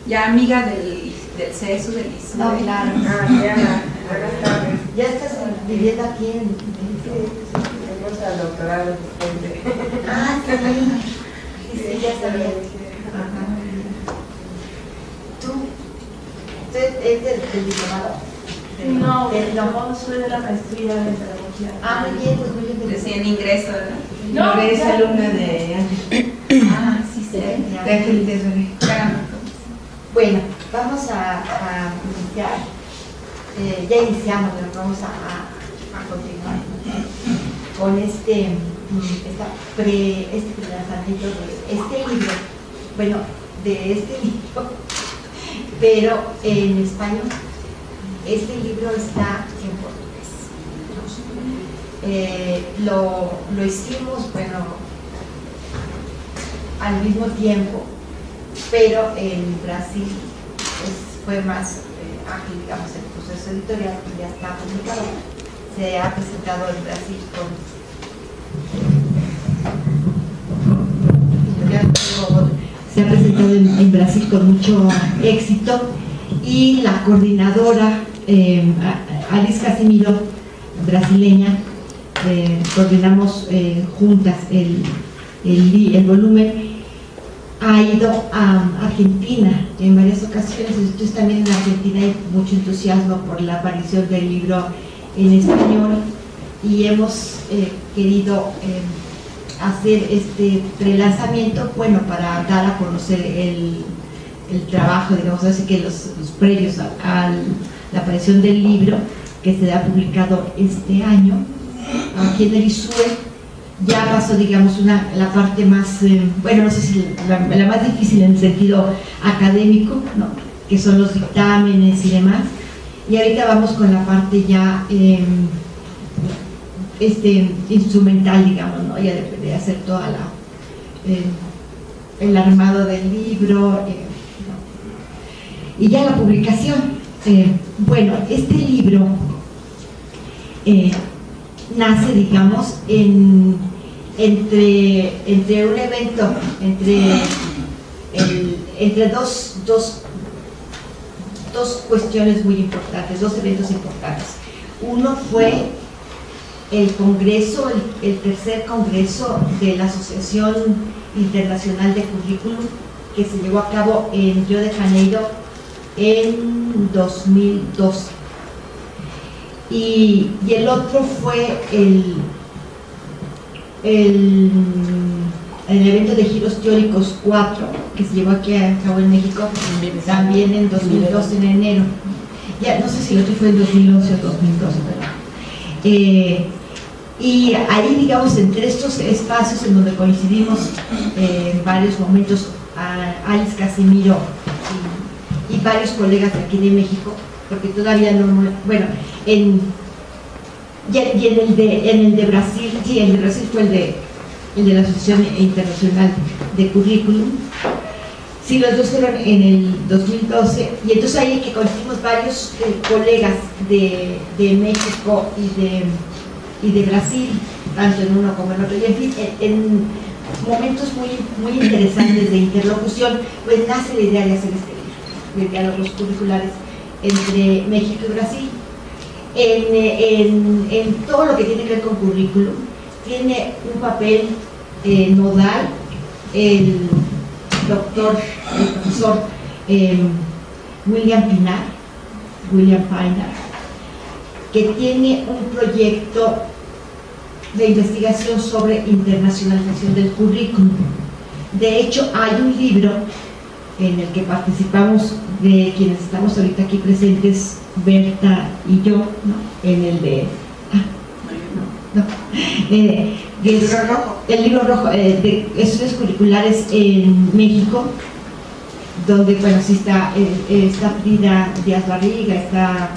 ya amiga del CESU, del ISU. No, claro. Ya estás viviendo aquí en... Tenemos al doctorado después de... Ah, sí. Sí, ya sabía. Ajá. ¿Tú eres del diplomado? No, no, soy de la maestría de pedagogía. Ah, muy bien, pues muy bien. Recién ingreso, ¿verdad? No, es ya. alumna de Ángel. Ah, sí, sí. De Ángel Tesore. Caramba. Bueno, vamos a iniciar. Ya iniciamos, pero vamos a continuar con este lanzamiento de este libro. Bueno, de este libro, pero en español. Este libro está en portugués. Lo hicimos, bueno, al mismo tiempo, pero en Brasil fue más ágil, digamos, el proceso editorial, y ya está publicado. Se ha presentado en Brasil se ha presentado en Brasil con mucho éxito, y la coordinadora Alice Casimiro, brasileña, coordinamos juntas el volumen. Ha ido a Argentina en varias ocasiones, entonces también en Argentina hay mucho entusiasmo por la aparición del libro en español, y hemos querido hacer este prelanzamiento, bueno, para dar a conocer el trabajo, digamos así, que los previos a la aparición del libro, que se ha publicado este año aquí en el ISUE. Ya pasó, digamos, la parte más, bueno, no sé si la más difícil en el sentido académico, ¿no?, que son los dictámenes y demás, y ahorita vamos con la parte ya instrumental, digamos, ¿no?, ya de hacer toda el armado del libro, y ya la publicación. Bueno, este libro nace, digamos, entre un evento, entre dos cuestiones muy importantes, dos eventos importantes. Uno fue el congreso, el tercer congreso de la Asociación Internacional de Currículum, que se llevó a cabo en Río de Janeiro en 2012. Y el otro fue el evento de Giros Teóricos 4, que se llevó aquí a cabo en México, también en 2012, en enero. Ya no sé si el otro fue en 2011 o 2012, ¿verdad? Y ahí, digamos, entre estos espacios en donde coincidimos en varios momentos, a Alice Casimiro y varios colegas de aquí de México, porque todavía no, bueno, en el de Brasil, sí, el de Brasil fue el de la Asociación Internacional de Currículum. Sí, los dos fueron en el 2012, y entonces ahí que coincidimos varios colegas de México y de Brasil, tanto en uno como en otro, y en fin, en momentos muy interesantes de interlocución, pues nace la idea de hacer este libro, de diálogos curriculares entre México y Brasil. En todo lo que tiene que ver con currículum, tiene un papel nodal el profesor William Pienaar, que tiene un proyecto de investigación sobre internacionalización del currículum. De hecho, hay un libro en el que participamos, de quienes estamos ahorita aquí presentes, Berta y yo, ¿no?, en el de el libro rojo de estudios curriculares en México, donde, bueno, sí está Frida Díaz Barriga, está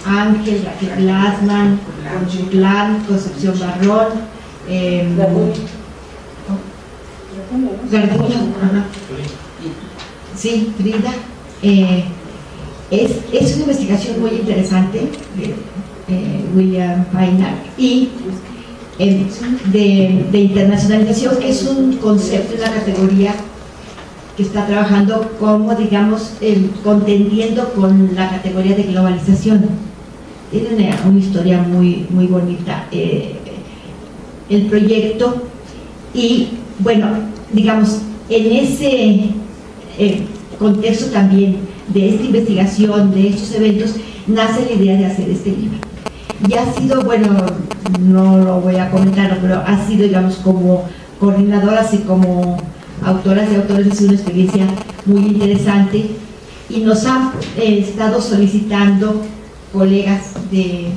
Ángel, Raquel Glassman, Conchutlán, Concepción Barrón, Garduño, sí, Frida. Es una investigación muy interesante de William Pienaar, y de internacionalización, que es un concepto, una categoría que está trabajando como, digamos, contendiendo con la categoría de globalización. Tiene una historia muy bonita el proyecto, y bueno, digamos, en ese contexto también de esta investigación, de estos eventos, nace la idea de hacer este libro. Y ha sido, bueno, no lo voy a comentar, pero ha sido, digamos, como coordinadoras y como autoras y autores, ha sido una experiencia muy interesante, y nos han estado solicitando colegas de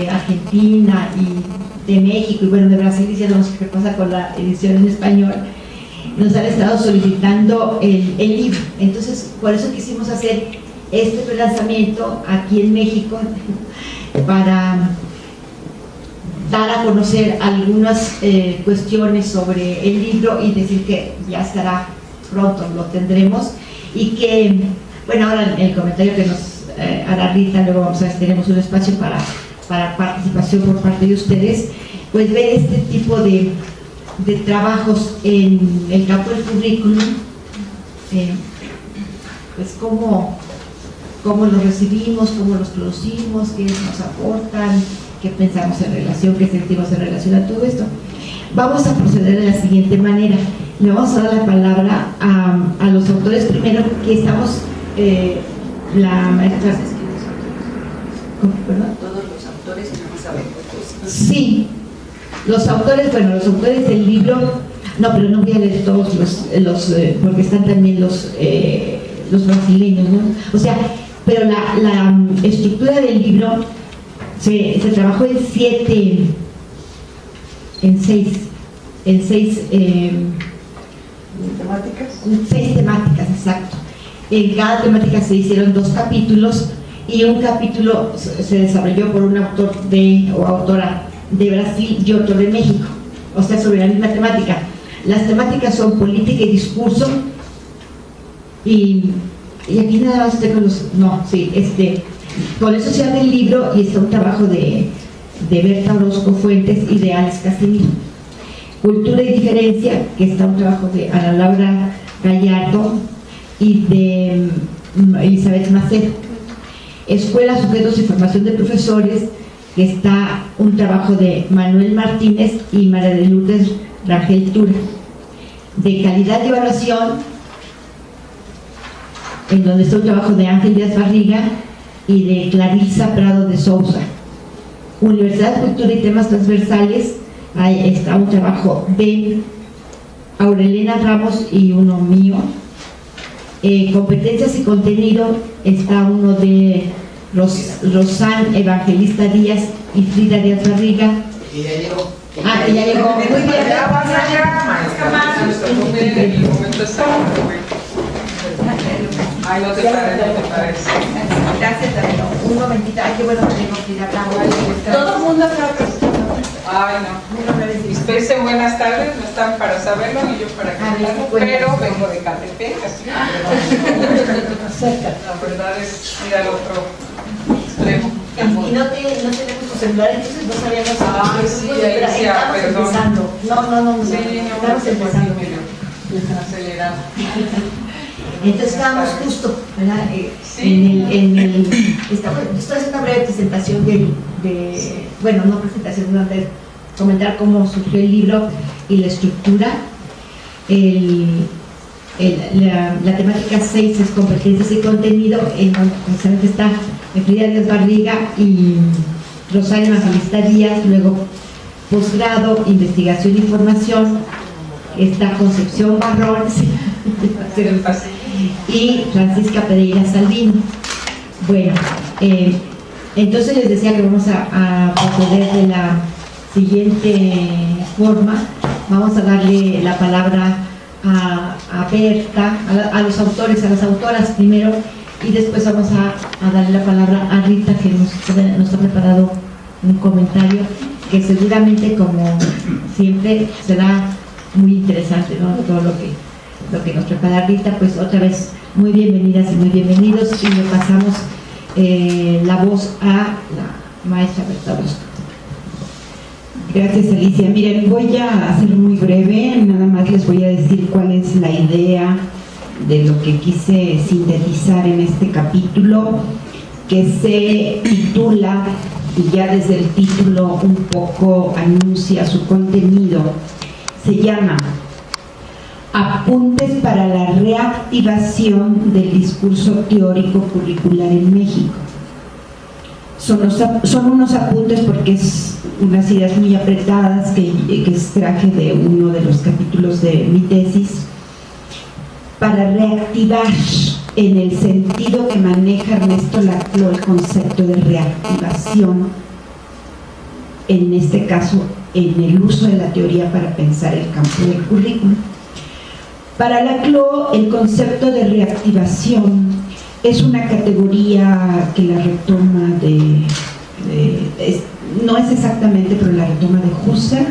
Argentina y de México y bueno, de Brasil, diciéndonos qué pasa con la edición en español. Nos han estado solicitando el libro, entonces por eso quisimos hacer este relanzamiento aquí en México para dar a conocer algunas cuestiones sobre el libro y decir que ya estará pronto, lo tendremos, y que, bueno, ahora en el comentario que nos hará Rita, luego tenemos un espacio para participación por parte de ustedes, pues ver este tipo de trabajos en el campo del currículum, pues cómo los recibimos, cómo los producimos, qué nos aportan, qué pensamos en relación, qué sentimos en relación a todo esto. Vamos a proceder de la siguiente manera. Le vamos a dar la palabra a los autores primero, que estamos, la maestra... ¿Perdón? Todos los autores y no más saben pues. Sí, los autores, bueno, los autores del libro, no, pero no voy a leer todos los porque están también los brasileños, ¿no? O sea, pero la estructura del libro se trabajó en seis temáticas, exacto. En cada temática se hicieron 2 capítulos, y un capítulo se desarrolló por un autor o autora de Brasil y otro de México, o sea, sobre la misma temática. Las temáticas son política y discurso, y aquí nada más tengo con eso se abre el libro, y está un trabajo de Berta Orozco Fuentes y de Alex Casimiro. Cultura y diferencia, que está un trabajo de Ana Laura Gallardo y de Elizabeth Macedo. Escuela, sujetos y formación de profesores, que está un trabajo de Manuel Martínez y María de Lourdes Rangel Tura. De calidad y evaluación, en donde está un trabajo de Ángel Díaz Barriga y de Clarisa Prado de Sousa. Universidad, cultura y temas transversales, ahí está un trabajo de Aurelena Ramos y uno mío. Competencias y contenido, está uno de Rosán Evangelista Díaz y Frida Díaz Barriga. Y ya llegó. Que ya llegó. Muy bien. Ya vas allá, El momento está ay, no te parece. Gracias, David. Un momentito, ay, qué bueno que tengo que ir a hablar. Todo el mundo está. Ay, no. Dispensen, buenas tardes, no están para saberlo y yo para contarlo, pero vengo de Catepec, así que la verdad es ir al otro extremo. Y no tenemos tu celular, entonces no sabíamos. Ay, sí, ahí decía, perdón. Empezando. No, Sí, estamos empezando. Acelerado. Entonces estábamos justo, ¿verdad? Sí. Esto es una breve presentación bueno, no presentación, sino de comentar cómo surgió el libro y la estructura. La temática 6 es competencias y contenido, en donde está Frida Díaz Barriga y Rosario Evangelista Díaz. Luego posgrado, investigación y formación, está Concepción Barrón y Francisca Pereira Salvino. Bueno, entonces les decía que vamos a proceder de la siguiente forma. Vamos a darle la palabra a Berta, a los autores, a las autoras primero, y después vamos a darle la palabra a Rita, que nos ha preparado un comentario que seguramente, como siempre, será muy interesante, ¿no? Todo lo que nos prepara Rita. Pues otra vez, muy bienvenidas y muy bienvenidos, y le pasamos la voz a la maestra Berta Orozco. Gracias, Alicia. Miren, voy a hacerlo muy breve, nada más les voy a decir cuál es la idea de lo que quise sintetizar en este capítulo, que se titula, y ya desde el título un poco anuncia su contenido, se llama Apuntes para la reactivación del discurso teórico curricular en México. Son unos apuntes porque es unas ideas muy apretadas que extraje de uno de los capítulos de mi tesis, para reactivar, en el sentido que maneja Ernesto Laclau el concepto de reactivación, en este caso en el uso de la teoría para pensar el campo del currículum. Para Laclau, el concepto de reactivación es una categoría que la retoma no es exactamente, pero la retoma de Husserl,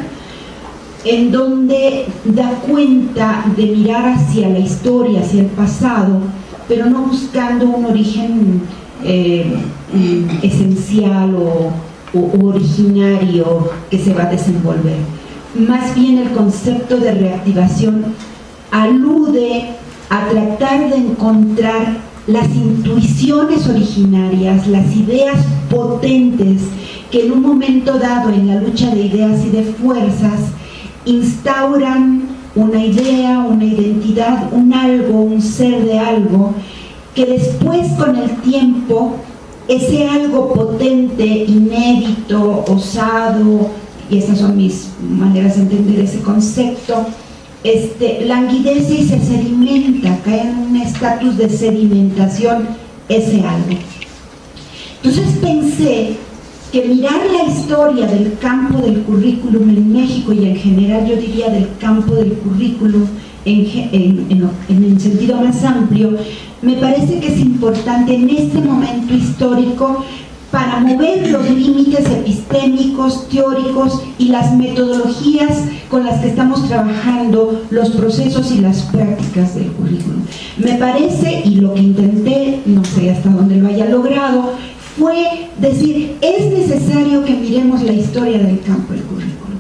en donde da cuenta de mirar hacia la historia, hacia el pasado, pero no buscando un origen esencial o originario que se va a desenvolver. Más bien el concepto de reactivación alude a tratar de encontrar las intuiciones originarias, las ideas potentes que en un momento dado en la lucha de ideas y de fuerzas instauran una idea, una identidad, un algo, un ser de algo, que después con el tiempo ese algo potente, inédito, osado, y esas son mis maneras de entender ese concepto, languidece y se sedimenta, cae en un estatus de sedimentación ese algo. Entonces pensé que mirar la historia del campo del currículum en México, y en general yo diría del campo del currículum en el sentido más amplio, me parece que es importante en este momento histórico para mover los límites epistémicos, teóricos y las metodologías con las que estamos trabajando, los procesos y las prácticas del currículum. Me parece, y lo que intenté, no sé hasta dónde lo haya logrado, fue decir, es necesario que miremos la historia del campo del currículum,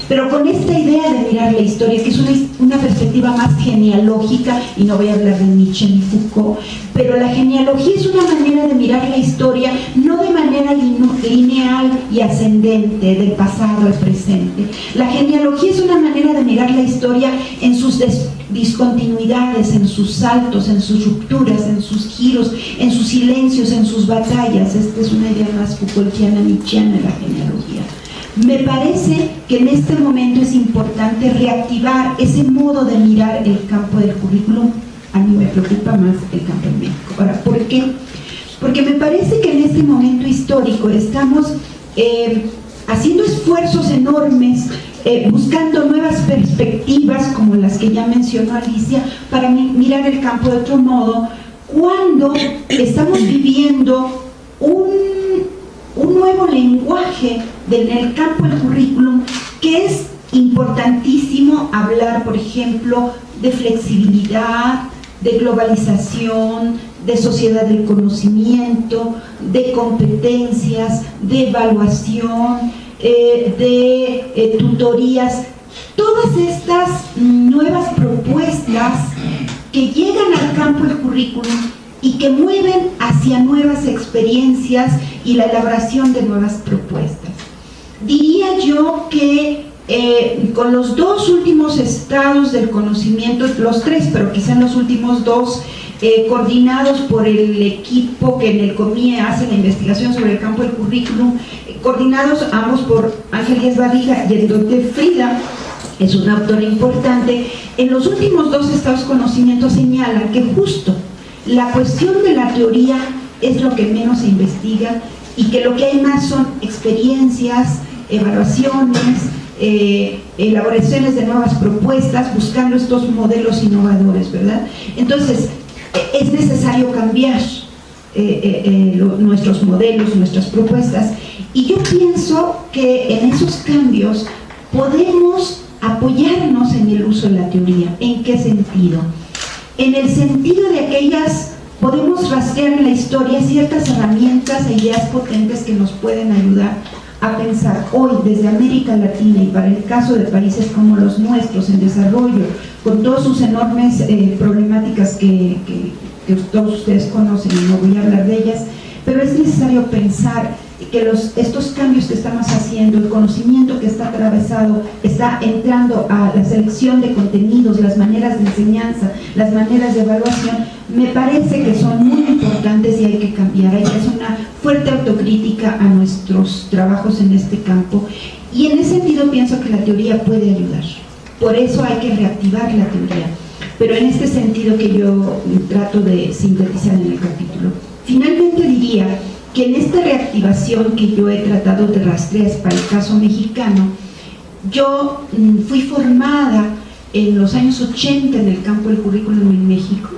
pero con esta idea de mirar la historia, que es una perspectiva más genealógica, y no voy a hablar de Nietzsche ni Foucault, pero la genealogía es una manera de mirar la historia, no de manera lineal y ascendente, del pasado al presente. La genealogía es una manera de mirar la historia en sus discontinuidades, en sus saltos, en sus rupturas, en sus giros, en sus silencios, en sus batallas. Esta es una idea más Foucaultiana, nietzscheana de la genealogía. Me parece que en este momento es importante reactivar ese modo de mirar el campo del currículum. A mí me preocupa más el campo en México. Ahora, ¿por qué? Porque me parece que en este momento histórico estamos haciendo esfuerzos enormes, buscando nuevas perspectivas como las que ya mencionó Alicia, para mirar el campo de otro modo, cuando estamos viviendo un nuevo lenguaje en el campo del currículum, que es importantísimo hablar, por ejemplo, de flexibilidad, de globalización, de sociedad del conocimiento, de competencias, de evaluación, de tutorías. Todas estas nuevas propuestas que llegan al campo del currículum y que mueven hacia nuevas experiencias y la elaboración de nuevas propuestas. Diría yo que con los dos últimos estados del conocimiento, los tres, pero quizá en los últimos dos, coordinados por el equipo que en el COMIE hace la investigación sobre el campo del currículum, coordinados ambos por Ángel Díaz Barriga y el doctor Frida, es un autor importante. En los últimos dos estados de conocimiento señalan que justo la cuestión de la teoría es lo que menos se investiga, y que lo que hay más son experiencias, evaluaciones, elaboraciones de nuevas propuestas, buscando estos modelos innovadores, ¿verdad? Entonces, es necesario cambiar nuestros modelos, nuestras propuestas, y yo pienso que en esos cambios podemos apoyarnos en el uso de la teoría. ¿En qué sentido? En el sentido de aquellas, podemos rastrear en la historia ciertas herramientas e ideas potentes que nos pueden ayudar a pensar hoy desde América Latina y para el caso de países como los nuestros en desarrollo, con todas sus enormes problemáticas que todos ustedes conocen y no voy a hablar de ellas, pero es necesario pensar que estos cambios que estamos haciendo, el conocimiento que está atravesado, está entrando a la selección de contenidos, las maneras de enseñanza, las maneras de evaluación, me parece que son muy importantes y hay que cambiar, hay que hacer una fuerte autocrítica a nuestros trabajos en este campo, y en ese sentido pienso que la teoría puede ayudar, por eso hay que reactivar la teoría, pero en este sentido que yo trato de sintetizar en el capítulo. Finalmente diría que en esta reactivación que yo he tratado de rastrear para el caso mexicano, yo fui formada en los años 80 en el campo del currículum en México.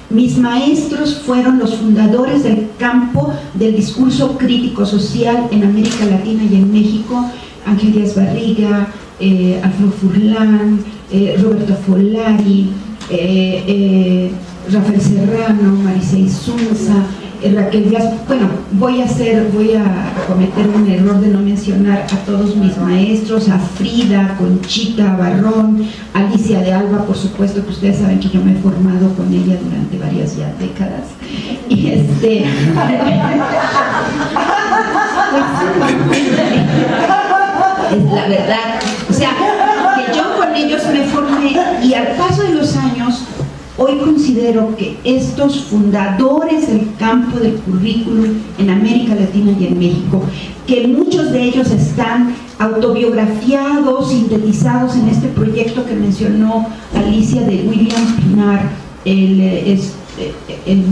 Mis maestros fueron los fundadores del campo del discurso crítico social en América Latina y en México: Ángel Díaz Barriga, Alfredo Furlan, Roberto Folari, Rafael Serrano, Marisa Isunza, Raquel Díaz. Bueno, voy a cometer un error de no mencionar a todos mis maestros, a Frida, Conchita Barrón, Alicia de Alba, por supuesto, que ustedes saben que yo me he formado con ella durante varias ya décadas. Y es la verdad, o sea, que yo con ellos me formé, y al paso de los años hoy considero que estos fundadores del campo del currículum en América Latina y en México, que muchos de ellos están autobiografiados, sintetizados en este proyecto que mencionó Alicia de William Pinar, el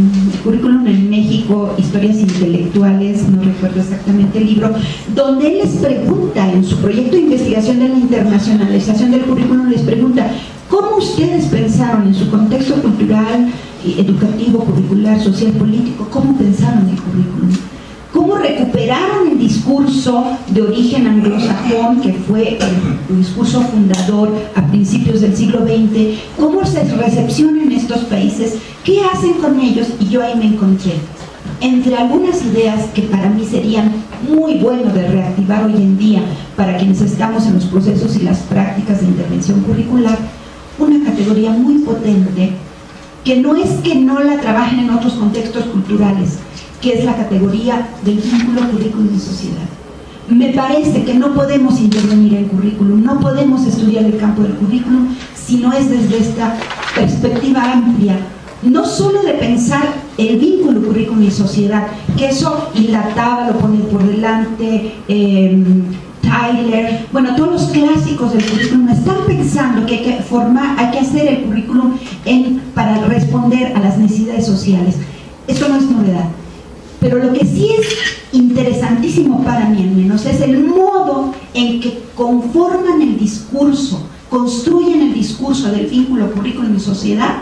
currículum en México, historias intelectuales, no recuerdo exactamente el libro, donde él les pregunta en su proyecto de investigación de la internacionalización del currículum, les pregunta: ¿cómo ustedes pensaron en su contexto cultural, educativo, curricular, social, político? ¿Cómo pensaron el currículum? ¿Cómo recuperaron el discurso de origen anglosajón, que fue el discurso fundador a principios del siglo XX? ¿Cómo se recepciona en estos países? ¿Qué hacen con ellos? Y yo ahí me encontré, entre algunas ideas que para mí serían muy bueno de reactivar hoy en día para quienes estamos en los procesos y las prácticas de intervención curricular, una categoría muy potente, que no es que no la trabajen en otros contextos culturales, que es la categoría del vínculo currículum y sociedad. Me parece que no podemos intervenir en currículum, no podemos estudiar el campo del currículum si no es desde esta perspectiva amplia, no solo de pensar el vínculo currículum y sociedad, que eso Ilataba lo pone por delante, Tyler, bueno, todos los clásicos del currículum están pensando que hay que hacer el currículum para responder a las necesidades sociales. Esto no es novedad, pero lo que sí es interesantísimo para mí al menos es el modo en que conforman el discurso, construyen el discurso del vínculo currículum y sociedad,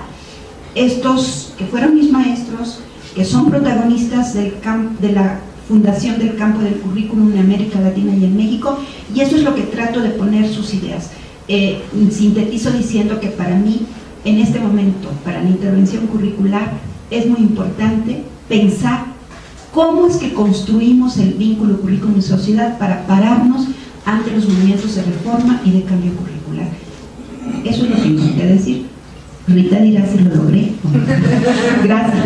estos que fueron mis maestros, que son protagonistas de la fundación del campo del currículum en América Latina y en México, y eso es lo que trato de poner sus ideas. Sintetizo diciendo que para mí, en este momento, para la intervención curricular, es muy importante pensar cómo es que construimos el vínculo currículum y sociedad para pararnos ante los movimientos de reforma y de cambio curricular. Eso es lo que intenté decir. Rita dirá si lo logré. Gracias.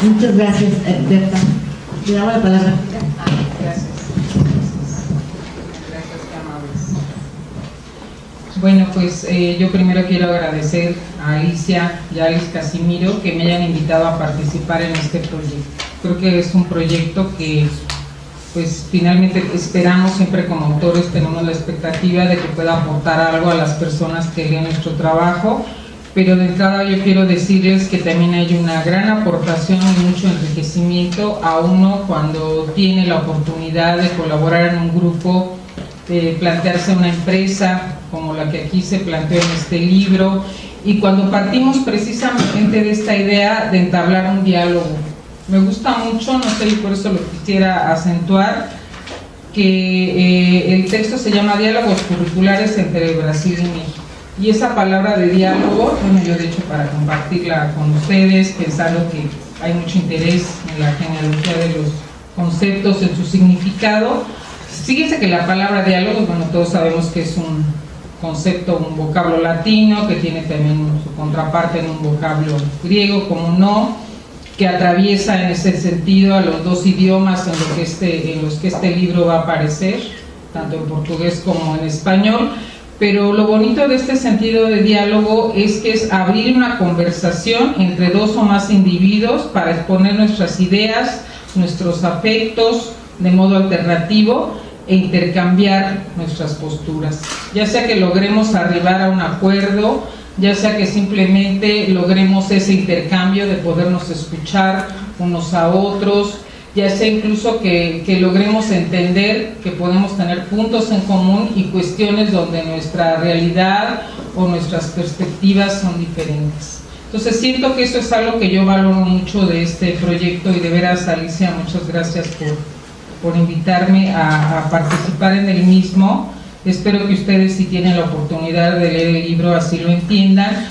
Muchas gracias, Berta. Le damos la palabra. Gracias. Gracias, qué amables. Bueno, pues yo primero quiero agradecer a Alicia y a Alice Casimiro que me hayan invitado a participar en este proyecto. Creo que es un proyecto que pues finalmente esperamos, siempre como autores tenemos la expectativa de que pueda aportar algo a las personas que leen nuestro trabajo, pero de entrada yo quiero decirles que también hay una gran aportación y mucho enriquecimiento a uno cuando tiene la oportunidad de colaborar en un grupo, de plantearse una empresa como la que aquí se planteó en este libro, y cuando partimos precisamente de esta idea de entablar un diálogo. Me gusta mucho, no sé, y por eso lo quisiera acentuar, que el texto se llama Diálogos Curriculares entre Brasil y México. Y esa palabra de diálogo, bueno, yo de hecho para compartirla con ustedes, pensando que hay mucho interés en la genealogía de los conceptos, en su significado. Fíjense que la palabra diálogo, bueno, todos sabemos que es un concepto, un vocablo latino, que tiene también su contraparte en un vocablo griego, como no, que atraviesa en ese sentido a los dos idiomas en los que este libro va a aparecer, tanto en portugués como en español. Pero lo bonito de este sentido de diálogo es que es abrir una conversación entre dos o más individuos para exponer nuestras ideas, nuestros afectos de modo alternativo e intercambiar nuestras posturas. Ya sea que logremos arribar a un acuerdo, ya sea que simplemente logremos ese intercambio de podernos escuchar unos a otros, ya sea incluso que logremos entender que podemos tener puntos en común y cuestiones donde nuestra realidad o nuestras perspectivas son diferentes. Entonces siento que eso es algo que yo valoro mucho de este proyecto, y de veras, Alicia, muchas gracias por invitarme a participar en el mismo. Espero que ustedes, si tienen la oportunidad de leer el libro, así lo entiendan,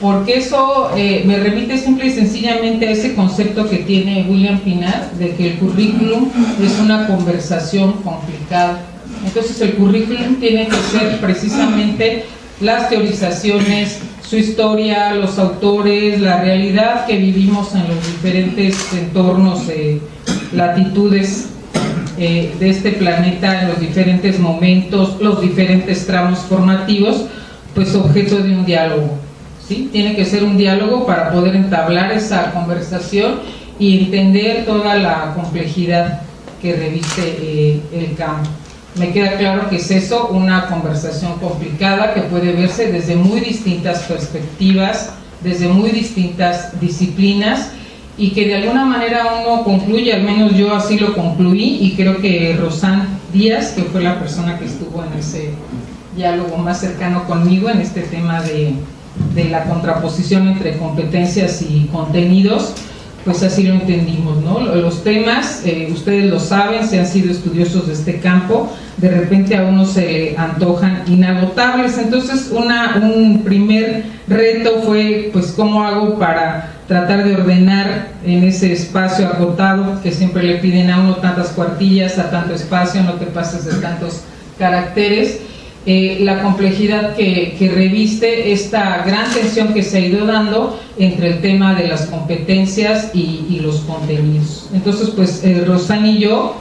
porque eso me remite simple y sencillamente a ese concepto que tiene William Pinar, de que el currículum es una conversación complicada. Entonces el currículum tiene que ser precisamente las teorizaciones, su historia, los autores, la realidad que vivimos en los diferentes entornos, latitudes de este planeta, en los diferentes momentos, los diferentes tramos formativos, pues objeto de un diálogo. ¿Sí? Tiene que ser un diálogo para poder entablar esa conversación y entender toda la complejidad que reviste el campo. Me queda claro que es eso, una conversación complicada que puede verse desde muy distintas perspectivas, desde muy distintas disciplinas, y que de alguna manera uno concluye, al menos yo así lo concluí, y creo que Rosán Díaz, que fue la persona que estuvo en ese diálogo más cercano conmigo en este tema de la contraposición entre competencias y contenidos, pues así lo entendimos, ¿no? Los temas, ustedes lo saben, si han sido estudiosos de este campo, de repente a uno se le antojan inagotables. Entonces un primer reto fue, pues, ¿cómo hago para tratar de ordenar en ese espacio agotado que siempre le piden a uno, tantas cuartillas a tanto espacio, no te pases de tantos caracteres? La complejidad que reviste esta gran tensión que se ha ido dando entre el tema de las competencias y los contenidos. Entonces, pues Rosán y yo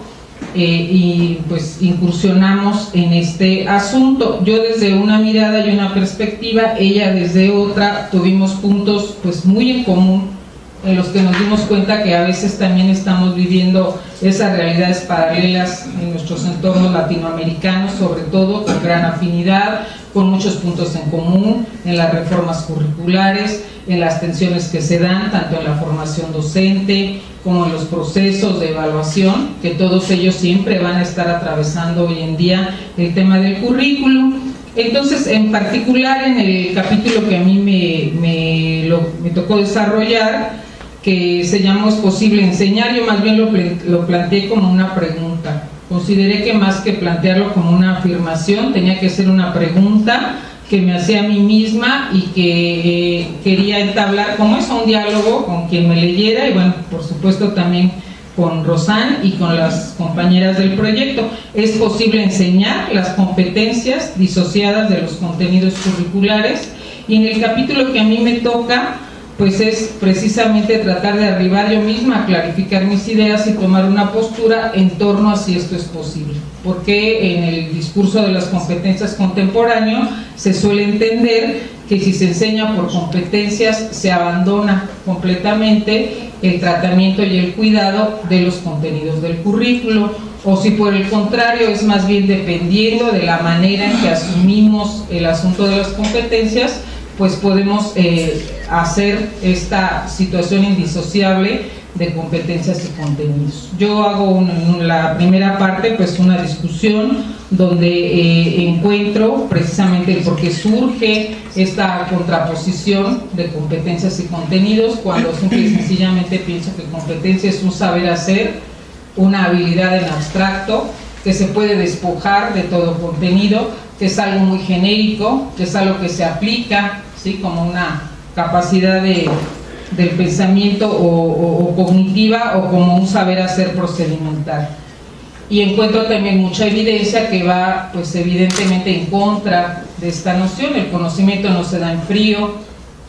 pues incursionamos en este asunto. Yo desde una mirada y una perspectiva, ella desde otra. Tuvimos puntos pues muy en común, en los que nos dimos cuenta que a veces también estamos viviendo esas realidades paralelas en nuestros entornos latinoamericanos, sobre todo con gran afinidad, con muchos puntos en común en las reformas curriculares, en las tensiones que se dan tanto en la formación docente como en los procesos de evaluación, que todos ellos siempre van a estar atravesando hoy en día el tema del currículum. Entonces, en particular en el capítulo que a mí me tocó desarrollar, que se llamó ¿Es posible enseñar?, yo más bien lo planteé como una pregunta. Consideré que más que plantearlo como una afirmación, tenía que ser una pregunta que me hacía a mí misma y que quería entablar como es un diálogo con quien me leyera, y bueno, por supuesto también con Rosán y con las compañeras del proyecto. ¿Es posible enseñar las competencias disociadas de los contenidos curriculares? Y en el capítulo que a mí me toca, pues es precisamente tratar de arribar yo misma a clarificar mis ideas y tomar una postura en torno a si esto es posible. Porque en el discurso de las competencias contemporáneo se suele entender que si se enseña por competencias se abandona completamente el tratamiento y el cuidado de los contenidos del currículo, o si por el contrario es más bien dependiendo de la manera en que asumimos el asunto de las competencias, pues podemos hacer esta situación indisociable de competencias y contenidos. Yo hago en la primera parte pues una discusión donde encuentro precisamente el por qué surge esta contraposición de competencias y contenidos, cuando simple y sencillamente pienso que competencia es un saber hacer, una habilidad en abstracto que se puede despojar de todo contenido, que es algo muy genérico, que es algo que se aplica, ¿sí? Como una capacidad del pensamiento o cognitiva, o como un saber hacer procedimental. Y encuentro también mucha evidencia que va, pues evidentemente, en contra de esta noción. El conocimiento no se da en frío,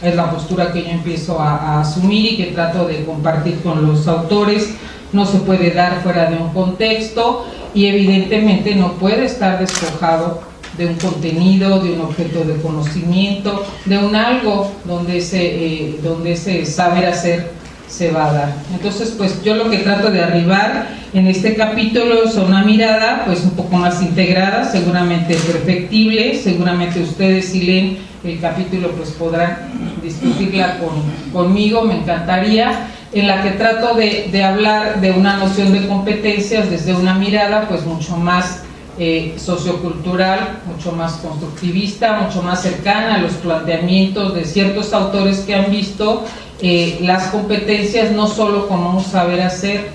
es la postura que yo empiezo a asumir y que trato de compartir con los autores. No se puede dar fuera de un contexto y evidentemente no puede estar despojado de un contenido, de un objeto de conocimiento, de un algo donde ese saber hacer se va a dar. Entonces, pues yo lo que trato de arribar en este capítulo es una mirada pues un poco más integrada, seguramente perfectible. Seguramente ustedes, si leen el capítulo, pues podrán discutirla conmigo, me encantaría, en la que trato de hablar de una noción de competencias desde una mirada pues mucho más sociocultural, mucho más constructivista, mucho más cercana a los planteamientos de ciertos autores que han visto las competencias no solo como un saber hacer,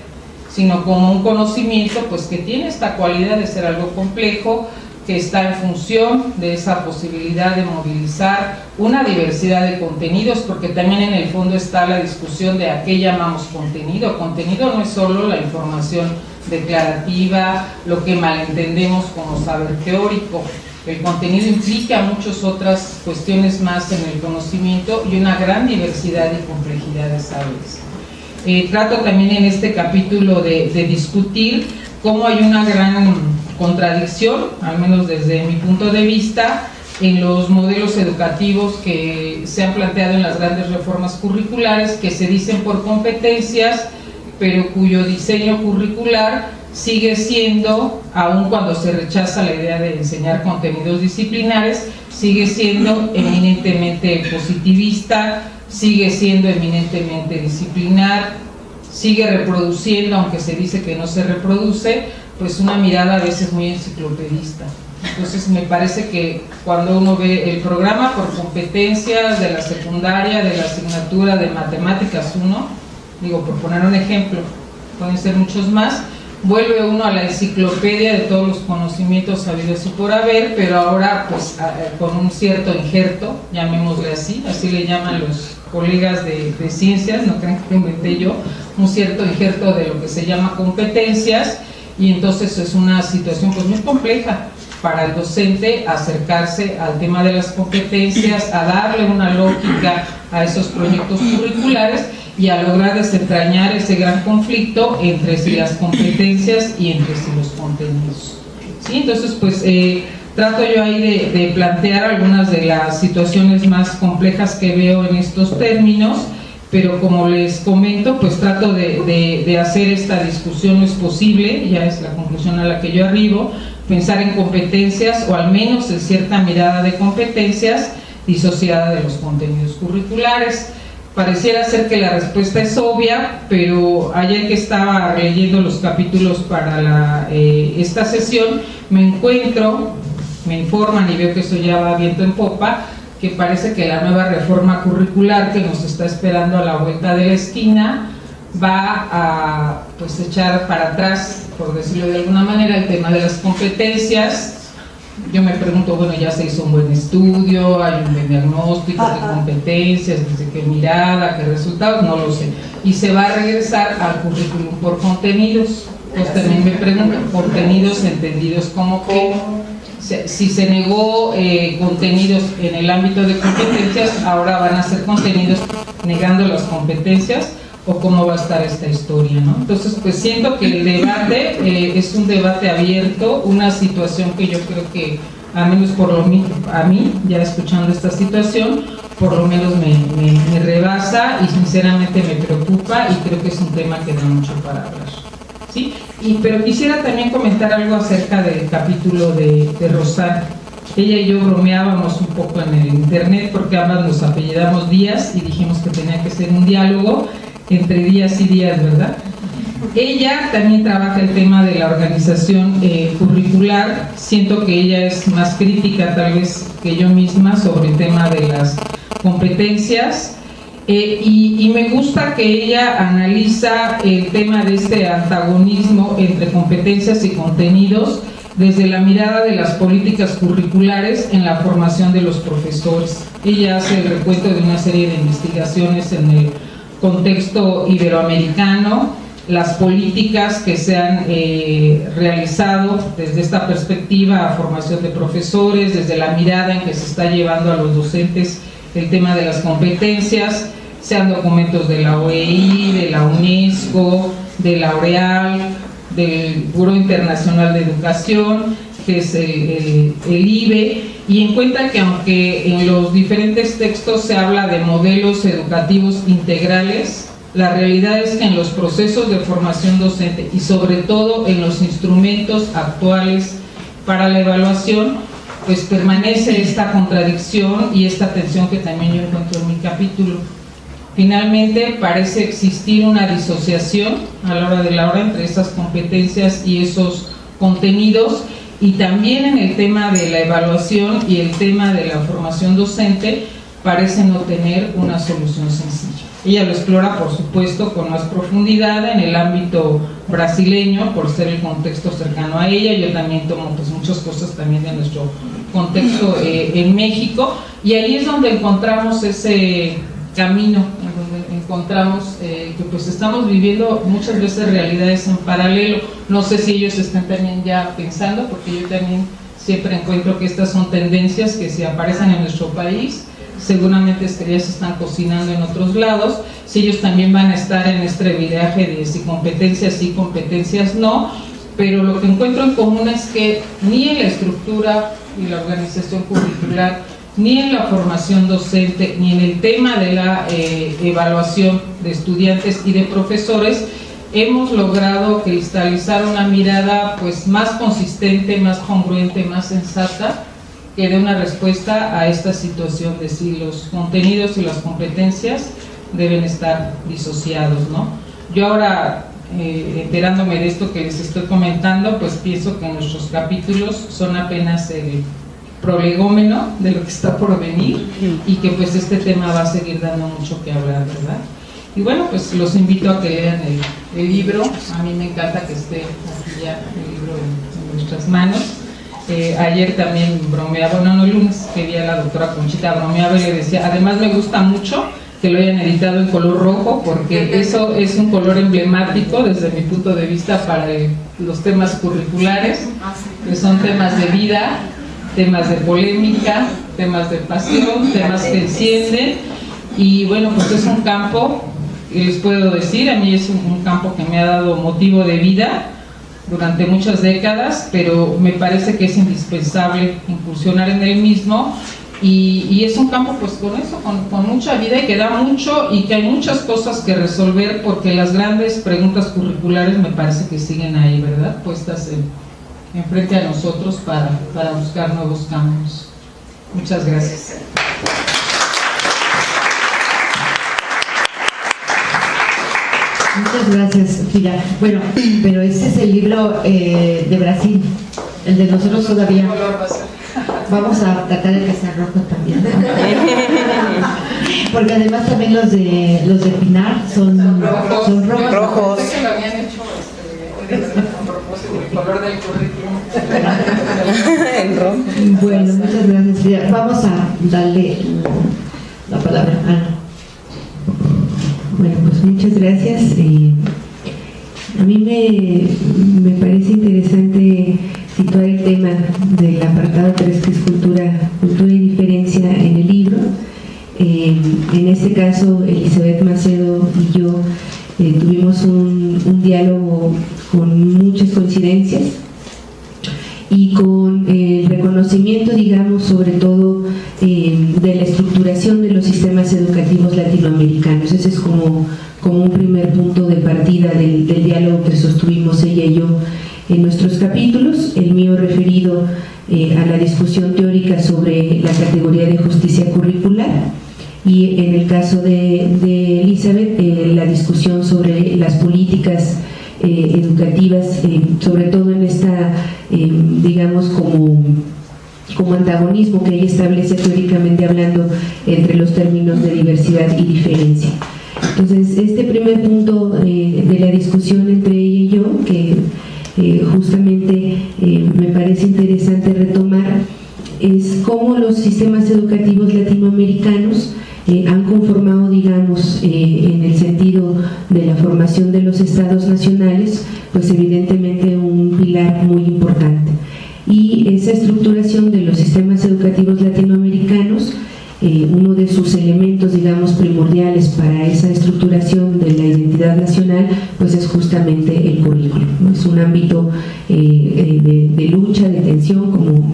sino como un conocimiento pues que tiene esta cualidad de ser algo complejo, que está en función de esa posibilidad de movilizar una diversidad de contenidos, porque también en el fondo está la discusión de a qué llamamos contenido. Contenido no es solo la información declarativa, lo que malentendemos como saber teórico. El contenido implica muchas otras cuestiones más en el conocimiento y una gran diversidad y complejidad de saberes. Trato también en este capítulo de discutir cómo hay una gran contradicción, al menos desde mi punto de vista, en los modelos educativos que se han planteado en las grandes reformas curriculares, que se dicen por competencias, pero cuyo diseño curricular sigue siendo, aun cuando se rechaza la idea de enseñar contenidos disciplinares, sigue siendo eminentemente positivista, sigue siendo eminentemente disciplinar, sigue reproduciendo, aunque se dice que no se reproduce, pues una mirada a veces muy enciclopedista. Entonces me parece que cuando uno ve el programa por competencias de la secundaria, de la asignatura de matemáticas 1, digo por poner un ejemplo, pueden ser muchos más, vuelve uno a la enciclopedia de todos los conocimientos sabidos y por haber, pero ahora pues con un cierto injerto, llamémosle así le llaman los colegas de ciencias, no crean que lo inventé yo, un cierto injerto de lo que se llama competencias, y entonces es una situación pues muy compleja para el docente acercarse al tema de las competencias, a darle una lógica a esos proyectos curriculares y a lograr desentrañar ese gran conflicto entre si las competencias y entre si los contenidos. ¿Sí? Entonces, pues trato yo ahí de plantear algunas de las situaciones más complejas que veo en estos términos, pero como les comento, pues trato de hacer esta discusión no es posible, ya es la conclusión a la que yo arribo, pensar en competencias o al menos en cierta mirada de competencias disociada de los contenidos curriculares. Pareciera ser que la respuesta es obvia, pero ayer que estaba leyendo los capítulos para esta sesión, me informan y veo que eso ya va viento en popa, que parece que la nueva reforma curricular que nos está esperando a la vuelta de la esquina va a pues echar para atrás, por decirlo de alguna manera, el tema de las competencias. Yo me pregunto, bueno, ya se hizo un buen estudio, hay un buen diagnóstico de competencias, desde qué mirada, qué resultados, no lo sé. Y se va a regresar al currículum por contenidos. Pues también me pregunto, contenidos entendidos como que si se negó contenidos en el ámbito de competencias, ahora van a ser contenidos negando las competencias, o cómo va a estar esta historia, ¿no? Entonces, pues siento que el debate es un debate abierto, una situación que yo creo que, al menos a mí, ya escuchando esta situación, por lo menos me rebasa y sinceramente me preocupa, y creo que es un tema que da mucho para hablar. ¿Sí? Pero quisiera también comentar algo acerca del capítulo de Rosana. Ella y yo bromeábamos un poco en el internet porque ambas nos apellidamos Díaz y dijimos que tenía que ser un diálogo entre Díaz y Díaz, ¿verdad? Ella también trabaja el tema de la organización curricular. Siento que ella es más crítica tal vez que yo misma sobre el tema de las competencias. Y me gusta que ella analiza el tema de este antagonismo entre competencias y contenidos desde la mirada de las políticas curriculares en la formación de los profesores. Ella hace el recuento de una serie de investigaciones en el contexto iberoamericano, las políticas que se han realizado desde esta perspectiva, formación de profesores, desde la mirada en que se está llevando a los docentes el tema de las competencias, sean documentos de la OEI, de la UNESCO, de la OREAL, del Buró Internacional de Educación, que es el IBE, y en cuenta que aunque en los diferentes textos se habla de modelos educativos integrales, la realidad es que en los procesos de formación docente y sobre todo en los instrumentos actuales para la evaluación, pues permanece esta contradicción y esta tensión que también yo encuentro en mi capítulo. Finalmente, parece existir una disociación a la hora de la hora entre estas competencias y esos contenidos, y también en el tema de la evaluación y el tema de la formación docente parece no tener una solución sencilla. Ella lo explora, por supuesto, con más profundidad en el ámbito brasileño, por ser el contexto cercano a ella. Yo también tomo pues muchas cosas también de nuestro contexto en México, y ahí es donde encontramos ese camino, en donde encontramos que pues estamos viviendo muchas veces realidades en paralelo. No sé si ellos están también ya pensando, porque yo también siempre encuentro que estas son tendencias que si aparecen en nuestro país, seguramente es que ya se están cocinando en otros lados. Si ellos también van a estar en este viraje de si competencias sí, competencias no, pero lo que encuentro en común es que ni en la estructura y la organización curricular, ni en la formación docente, ni en el tema de la evaluación de estudiantes y de profesores, hemos logrado cristalizar una mirada pues más consistente, más congruente, más sensata, que dé una respuesta a esta situación de si los contenidos y las competencias deben estar disociados, ¿no? Yo ahora, enterándome de esto que les estoy comentando, pues pienso que nuestros capítulos son apenas el prolegómeno de lo que está por venir, y que pues este tema va a seguir dando mucho que hablar, ¿verdad? Y bueno, pues los invito a que lean el libro. A mí me encanta que esté aquí ya el libro en nuestras manos. Ayer también bromeaba, no el lunes, que vi a la doctora Conchita, bromeaba y le decía, además me gusta mucho que lo hayan editado en color rojo, porque eso es un color emblemático desde mi punto de vista para los temas curriculares, que son temas de vida, temas de polémica, temas de pasión, temas que encienden. Y bueno, pues es un campo, les puedo decir, a mí es un campo que me ha dado motivo de vida durante muchas décadas, pero me parece que es indispensable incursionar en el mismo, y es un campo pues con eso, con mucha vida, y que da mucho, y que hay muchas cosas que resolver, porque las grandes preguntas curriculares me parece que siguen ahí, ¿verdad?, puestas enfrente a nosotros para buscar nuevos caminos. Muchas gracias. Muchas gracias, Frida. Bueno, pero ese es el libro de Brasil, el de nosotros todavía. Vamos a tratar de que sea rojo también, ¿no? Porque además también los de Pinar son rojos. Que lo habían hecho a propósito del color del currículum. Bueno, muchas gracias, Frida. Vamos a darle la palabra a Ana. Bueno, pues muchas gracias. A mí me parece interesante situar el tema del apartado 3, que es cultura y diferencia en el libro. En este caso, Elizabeth Macedo y yo tuvimos un diálogo con muchas coincidencias y con el reconocimiento, digamos, sobre todo de la estructuración de los sistemas educativos latinoamericanos. Ese es como un primer punto de partida del diálogo que sostuvimos ella y yo en nuestros capítulos, el mío referido a la discusión teórica sobre la categoría de justicia curricular, y en el caso de Elizabeth, la discusión sobre las políticas educativas, sobre todo en esta, digamos, como antagonismo que ella establece teóricamente hablando entre los términos de diversidad y diferencia. Entonces, este primer punto de la discusión entre ella y yo, que justamente me parece interesante retomar es cómo los sistemas educativos latinoamericanos han conformado, digamos, en el sentido de la formación de los estados nacionales, pues evidentemente un pilar muy importante. Y esa estructuración de los sistemas educativos latinoamericanos, uno de sus elementos, digamos, primordiales para esa estructuración de la identidad nacional, pues es justamente el currículo, ¿no? Es un ámbito de lucha, de tensión,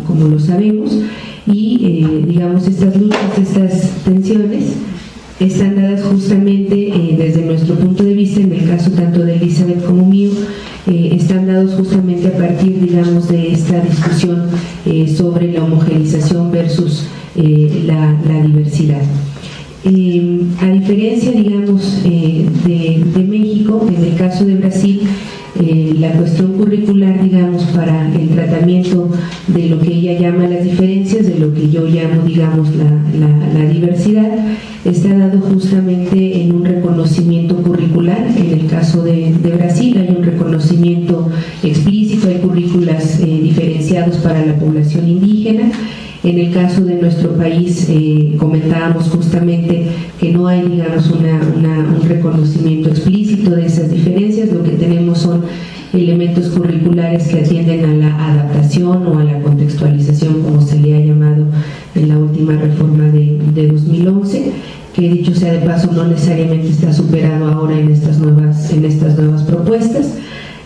como lo sabemos, y digamos, estas luchas, estas tensiones están dadas justamente desde nuestro punto de vista, en el caso tanto de Elizabeth como mío, están dados justamente a partir, digamos, de esta discusión sobre la homogenización versus la diversidad. A diferencia, digamos, de México, en el caso de Brasil, la cuestión curricular, digamos, para el tratamiento de lo que ella llama las diferencias, de lo que yo llamo, digamos, la diversidad, está dado justamente en un reconocimiento curricular. En el caso de Brasil hay un reconocimiento explícito, hay currículas diferenciados para la población indígena. En el caso de nuestro país, comentábamos justamente que no hay, digamos, un reconocimiento explícito de esas diferencias. Lo que tenemos son elementos curriculares que atienden a la adaptación o a la contextualización, como se le ha llamado en la última reforma de 2011, que dicho sea de paso no necesariamente está superado ahora en estas nuevas propuestas.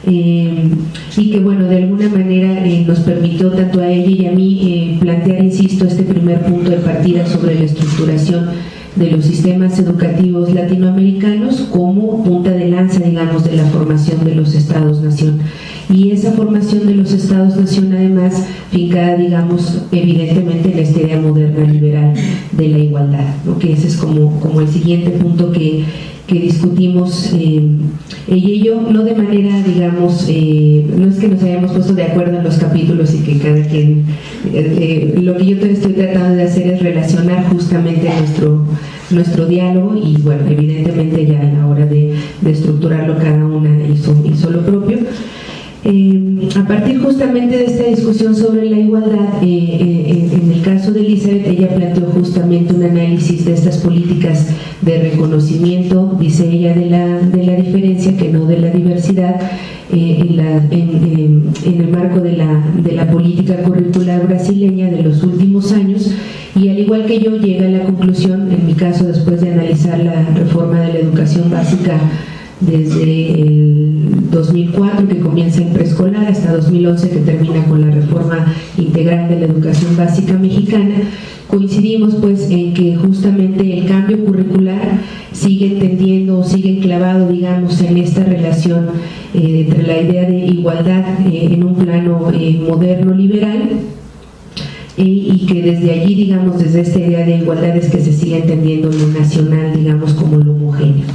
Y que, bueno, de alguna manera nos permitió tanto a ella y a mí plantear, insisto, este primer punto de partida sobre la estructuración de los sistemas educativos latinoamericanos como punta de lanza, digamos, de la formación de los estados-nación. Y esa formación de los estados-nación, además, fincada, digamos, evidentemente en esta idea moderna liberal de la igualdad, ¿no? Que ese es como el siguiente punto que discutimos ella y yo, no de manera, digamos, no es que nos hayamos puesto de acuerdo en los capítulos y que cada quien, lo que yo estoy tratando de hacer es relacionar justamente nuestro diálogo y, bueno, evidentemente ya a la hora de estructurarlo cada una hizo lo propio. A partir justamente de esta discusión sobre la igualdad, en el caso de Elizabeth, ella planteó justamente un análisis de estas políticas de reconocimiento, dice ella, de la diferencia, que no de la diversidad, en el marco de la política curricular brasileña de los últimos años. Y al igual que yo, llega a la conclusión, en mi caso, después de analizar la reforma de la educación básica desde el 2004, que comienza en preescolar, hasta 2011, que termina con la reforma integral de la educación básica mexicana, coincidimos pues en que justamente el cambio curricular sigue entendiendo, sigue enclavado, digamos, en esta relación entre la idea de igualdad en un plano moderno liberal, y que desde allí, digamos, desde esta idea de igualdad es que se sigue entendiendo lo nacional, digamos, como lo homogéneo.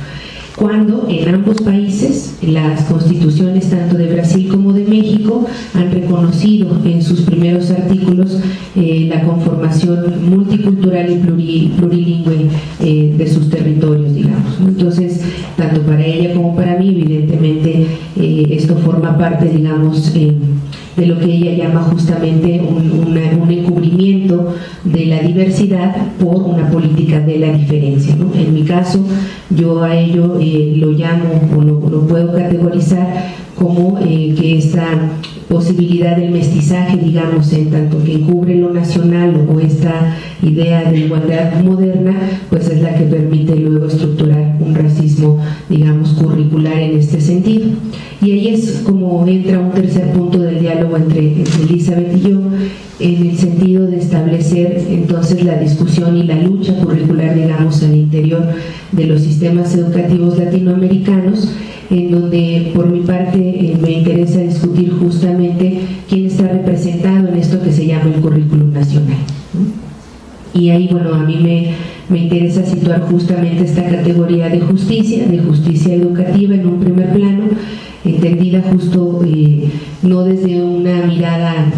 Cuando en ambos países las constituciones tanto de Brasil como de México han reconocido en sus primeros artículos la conformación multicultural y plurilingüe de sus territorios, digamos, ¿no? Entonces, tanto para ella como para mí, evidentemente, esto forma parte, digamos, de lo que ella llama justamente un encubrimiento de la diversidad por una política de la diferencia, ¿no? En mi caso, yo a ello lo llamo o lo puedo categorizar como que esta posibilidad del mestizaje, digamos, en tanto que encubre lo nacional o esta idea de igualdad moderna, pues es la que permite luego estructurar un racismo, digamos, curricular en este sentido. Y ahí es como entra un tercer punto del diálogo entre Elizabeth y yo, en el sentido de establecer entonces la discusión y la lucha curricular, digamos, al interior de los sistemas educativos latinoamericanos, en donde por mi parte me interesa discutir justamente quién está representado en esto que se llama el currículum nacional, ¿no? Y ahí, bueno, a mí me interesa situar justamente esta categoría de justicia educativa en un primer plano, entendida justo no desde una mirada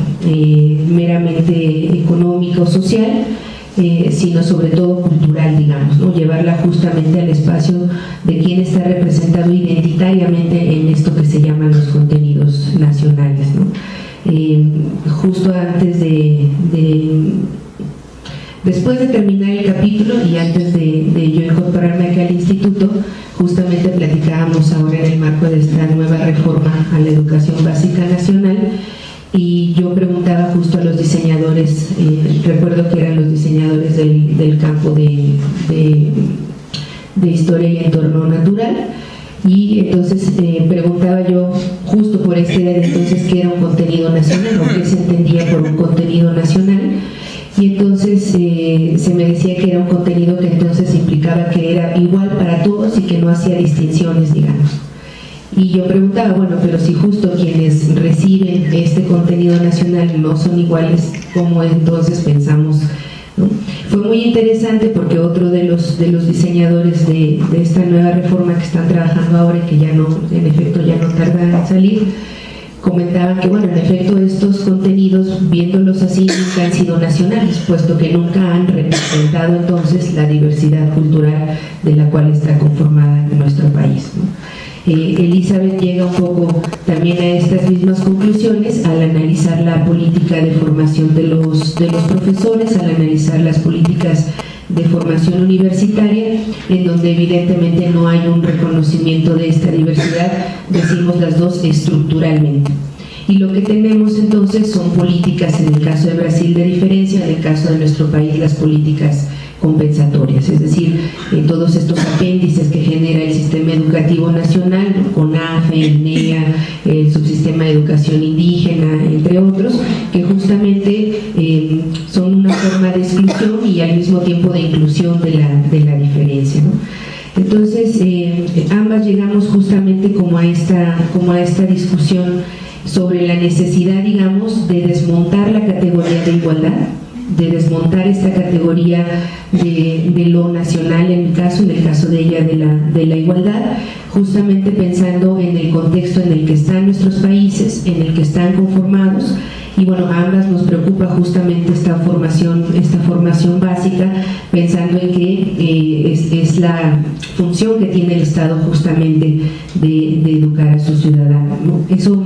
meramente económica o social, sino sobre todo cultural, digamos, ¿no? Llevarla justamente al espacio de quién está representado identitariamente en esto que se llaman los contenidos nacionales, ¿no? justo antes después de terminar el capítulo y antes de yo incorporarme acá al instituto, justamente platicábamos ahora en el marco de esta nueva reforma a la educación básica nacional, y yo preguntaba justo a los diseñadores, recuerdo que eran los diseñadores del campo de historia y entorno natural, y entonces preguntaba yo justo por esta idea de entonces qué era un contenido nacional o qué se entendía por un contenido nacional. Y entonces se me decía que era un contenido que entonces implicaba que era igual para todos y que no hacía distinciones, digamos. Y yo preguntaba, bueno, pero si justo quienes reciben este contenido nacional no son iguales, ¿cómo entonces pensamos? ¿No? Fue muy interesante porque otro de los diseñadores de esta nueva reforma que están trabajando ahora y que ya no, en efecto, ya no tarda en salir, comentaban que, bueno, en efecto estos contenidos, viéndolos así, nunca han sido nacionales, puesto que nunca han representado entonces la diversidad cultural de la cual está conformada nuestro país, ¿no? Elizabeth llega un poco también a estas mismas conclusiones al analizar la política de formación de los profesores, al analizar las políticas de formación universitaria, en donde evidentemente no hay un reconocimiento de esta diversidad, decimos las dos, estructuralmente. Y lo que tenemos entonces son políticas, en el caso de Brasil, de diferencia, en el caso de nuestro país, las políticas compensatorias, es decir, todos estos apéndices que genera el sistema educativo nacional, CONAFE, INEA, el subsistema de educación indígena, entre otros, que justamente son una forma de exclusión y al mismo tiempo de inclusión de la diferencia, ¿no? Entonces, ambas llegamos justamente como a esta discusión sobre la necesidad, digamos, de desmontar la categoría de igualdad, de desmontar esta categoría de lo nacional, en el caso de ella de la igualdad, justamente pensando en el contexto en el que están nuestros países, en el que están conformados. Y bueno, a ambas nos preocupa justamente esta formación básica, pensando en que es la función que tiene el Estado justamente de educar a sus ciudadanos, ¿no? Eso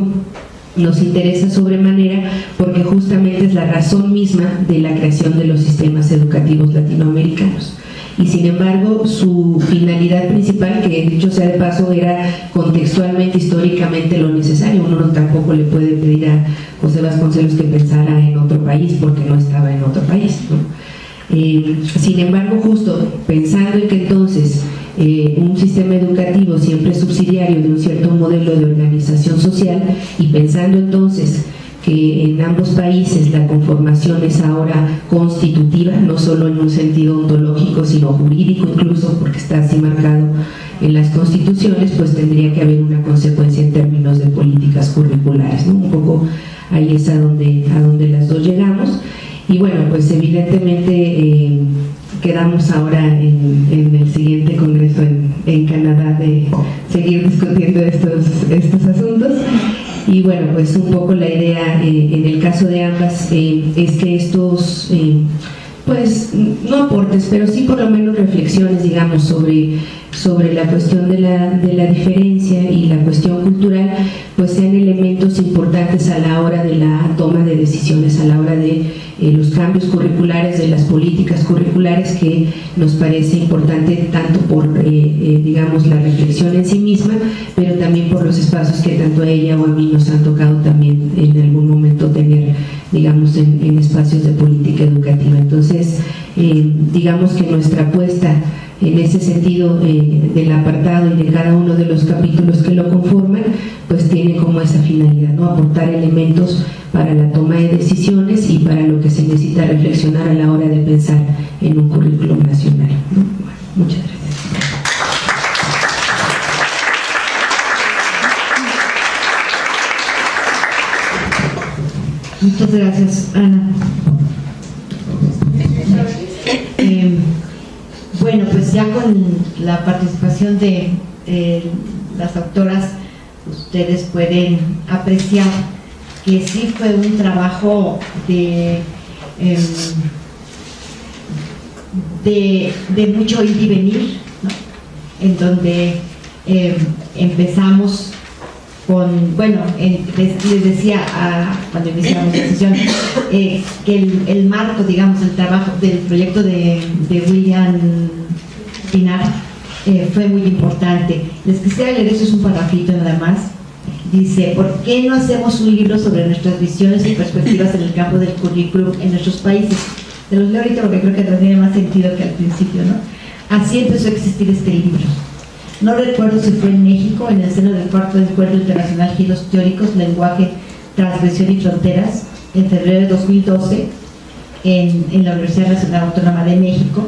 nos interesa sobremanera porque justamente es la razón misma de la creación de los sistemas educativos latinoamericanos. Y sin embargo, su finalidad principal, que dicho sea de paso, era contextualmente, históricamente lo necesario. Uno tampoco le puede pedir a José Vasconcelos que pensara en otro país porque no estaba en otro país, ¿no? Sin embargo, justo pensando en que entonces un sistema educativo siempre es subsidiario de un cierto modelo de organización social, y pensando entonces que en ambos países la conformación es ahora constitutiva, no solo en un sentido ontológico, sino jurídico incluso, porque está así marcado en las constituciones, pues tendría que haber una consecuencia en términos de políticas curriculares, ¿no? Un poco ahí es a donde las dos llegamos. Y bueno, pues evidentemente quedamos ahora en el siguiente congreso en Canadá de seguir discutiendo estos asuntos. Y bueno, pues un poco la idea en el caso de ambas es que estos, pues no aportes, pero sí por lo menos reflexiones, digamos, sobre la cuestión de la diferencia y la cuestión cultural, pues sean elementos importantes a la hora de la toma de decisiones, a la hora de los cambios curriculares, de las políticas curriculares, que nos parece importante tanto por, digamos, la reflexión en sí misma, pero también por los espacios que tanto a ella o a mí nos han tocado también en algún momento tener, digamos, en espacios de política educativa. Entonces, digamos que nuestra apuesta en ese sentido del apartado y de cada uno de los capítulos que lo conforman, pues tiene como esa finalidad, ¿no? Aportar elementos para la toma de decisiones y para lo que se necesita reflexionar a la hora de pensar en un currículum nacional, ¿no? Bueno, muchas gracias. Muchas gracias, Ana. Bueno, pues ya con la participación de las autoras, ustedes pueden apreciar que sí fue un trabajo de mucho ir y venir, ¿no? En donde empezamos les decía cuando iniciamos la sesión que el marco, digamos, el trabajo del proyecto de William Pinar fue muy importante. Les quisiera leer, eso es un parrafito nada más. Dice: ¿por qué no hacemos un libro sobre nuestras visiones y perspectivas en el campo del currículum en nuestros países? Se los leo ahorita porque creo que no tiene más sentido que al principio, ¿no? Así empezó a existir este libro. No recuerdo si fue en México, en el seno del cuarto encuentro internacional Giros Teóricos, Lenguaje, Transgresión y Fronteras, en febrero de 2012, en la Universidad Nacional Autónoma de México,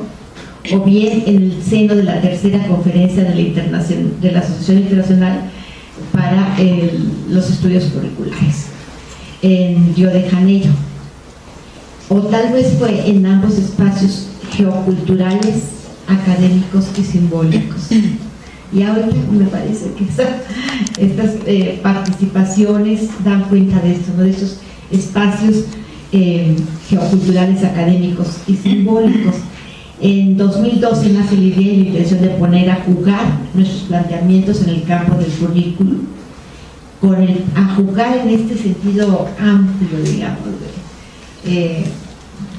o bien en el seno de la tercera conferencia de la Asociación Internacional para los Estudios Curriculares, en Río de Janeiro. O tal vez fue en ambos espacios geoculturales, académicos y simbólicos. Y ahorita me parece que estas participaciones dan cuenta de esto, ¿no? De esos espacios geoculturales, académicos y simbólicos. En 2012 nace la idea y la intención de poner a jugar nuestros planteamientos en el campo del currículum, a jugar en este sentido amplio, digamos,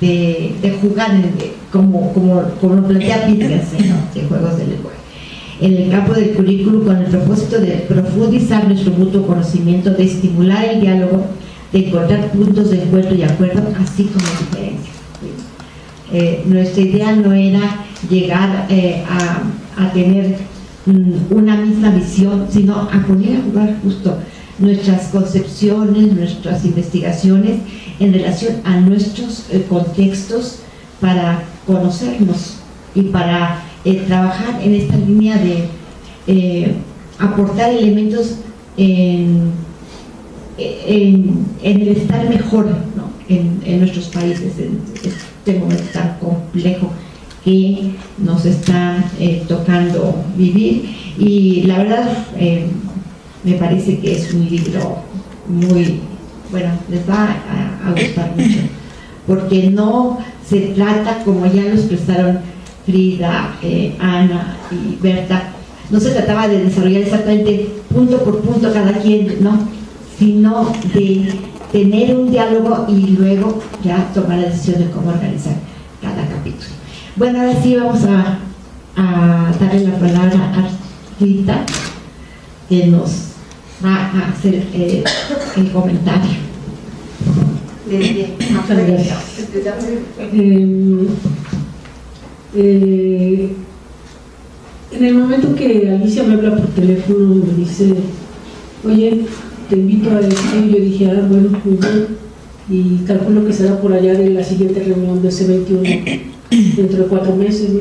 de jugar como lo plantea Wittgenstein, ¿no? De juegos de lenguaje, en el campo del currículum, con el propósito de profundizar nuestro mutuo conocimiento, de estimular el diálogo, de encontrar puntos de encuentro y acuerdo, así como diferencias. Nuestra idea no era llegar a tener una misma visión, sino a poner a jugar justo nuestras concepciones, nuestras investigaciones en relación a nuestros contextos para conocernos y para trabajar en esta línea de aportar elementos en el estar mejor, ¿no? en nuestros países, en este momento tan complejo que nos está tocando vivir. Y la verdad me parece que es un libro muy bueno, les va a gustar mucho, porque no se trata, como ya lo expresaron Frida, Ana y Berta, no se trataba de desarrollar exactamente punto por punto cada quien, no, sino de tener un diálogo y luego ya tomar la decisión de cómo organizar cada capítulo. Bueno, ahora sí vamos a darle la palabra a Rita, que nos va a hacer el comentario. Muchas gracias. En el momento que Alicia me habla por teléfono y me dice: oye, te invito a esto, yo dije: ah, bueno, muy bien, y calculo que será por allá de la siguiente reunión de C21 dentro de 4 meses, ¿no?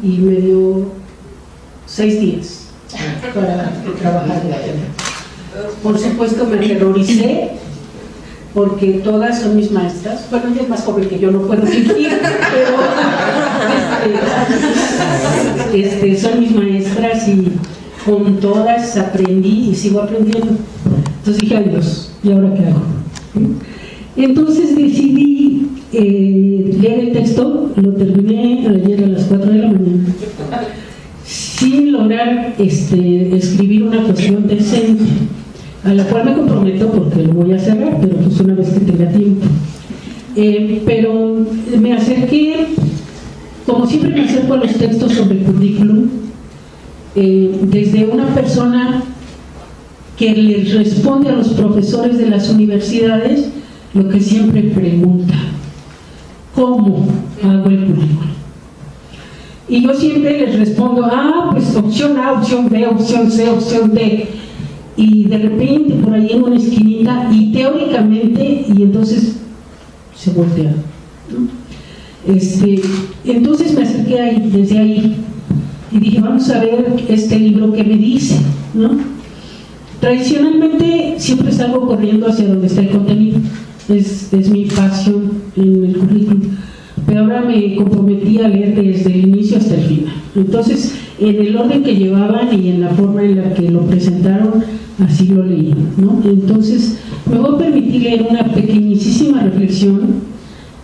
Y me dio 6 días para trabajar en la tema. Por supuesto me aterroricé, porque todas son mis maestras. Bueno, ella es más joven que yo, no puedo fingir, pero son mis maestras y con todas aprendí y sigo aprendiendo. Entonces dije: ay Dios, ¿y ahora qué hago? Entonces decidí leer el texto. Lo terminé ayer a las 4 de la mañana, sin lograr escribir una cuestión decente, a la cual me comprometo porque lo voy a cerrar, pero pues una vez que tenga tiempo. Pero me acerqué, como siempre me acerco a los textos sobre el currículum, desde una persona que les responde a los profesores de las universidades lo que siempre pregunta: ¿cómo hago el currículum? Y yo siempre les respondo: pues opción A, opción B, opción C, opción D. Y de repente por ahí en una esquinita, y teóricamente, y entonces se voltea, ¿no? Entonces me acerqué ahí, desde ahí, y dije: vamos a ver este libro que me dice, ¿no? Tradicionalmente siempre salgo corriendo hacia donde está el contenido, es mi pasión en el currículum, pero ahora me comprometí a leer desde el inicio hasta el final. Entonces, en el orden que llevaban y en la forma en la que lo presentaron, así lo leí, ¿no? Entonces, me voy a permitir leer una pequeñísima reflexión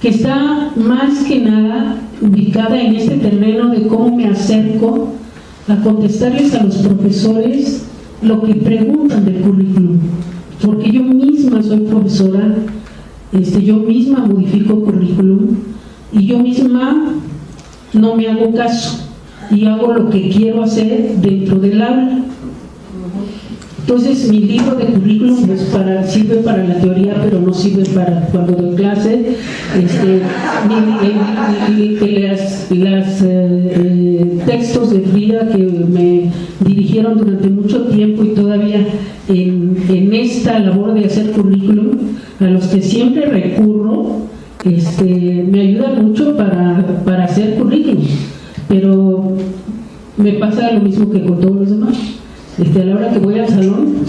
que está más que nada ubicada en este terreno de cómo me acerco a contestarles a los profesores lo que preguntan del currículum, porque yo misma soy profesora, yo misma modifico currículum y yo misma no me hago caso y hago lo que quiero hacer dentro del aula. Entonces mi libro de currículum sirve para la teoría, pero no sirve para cuando doy clase. Las textos de Frida que me dirigieron durante mucho tiempo y todavía en esta labor de hacer currículum, a los que siempre recurro, me ayudan mucho para hacer currículum, pero me pasa lo mismo que con todos los demás. A la hora que voy al salón,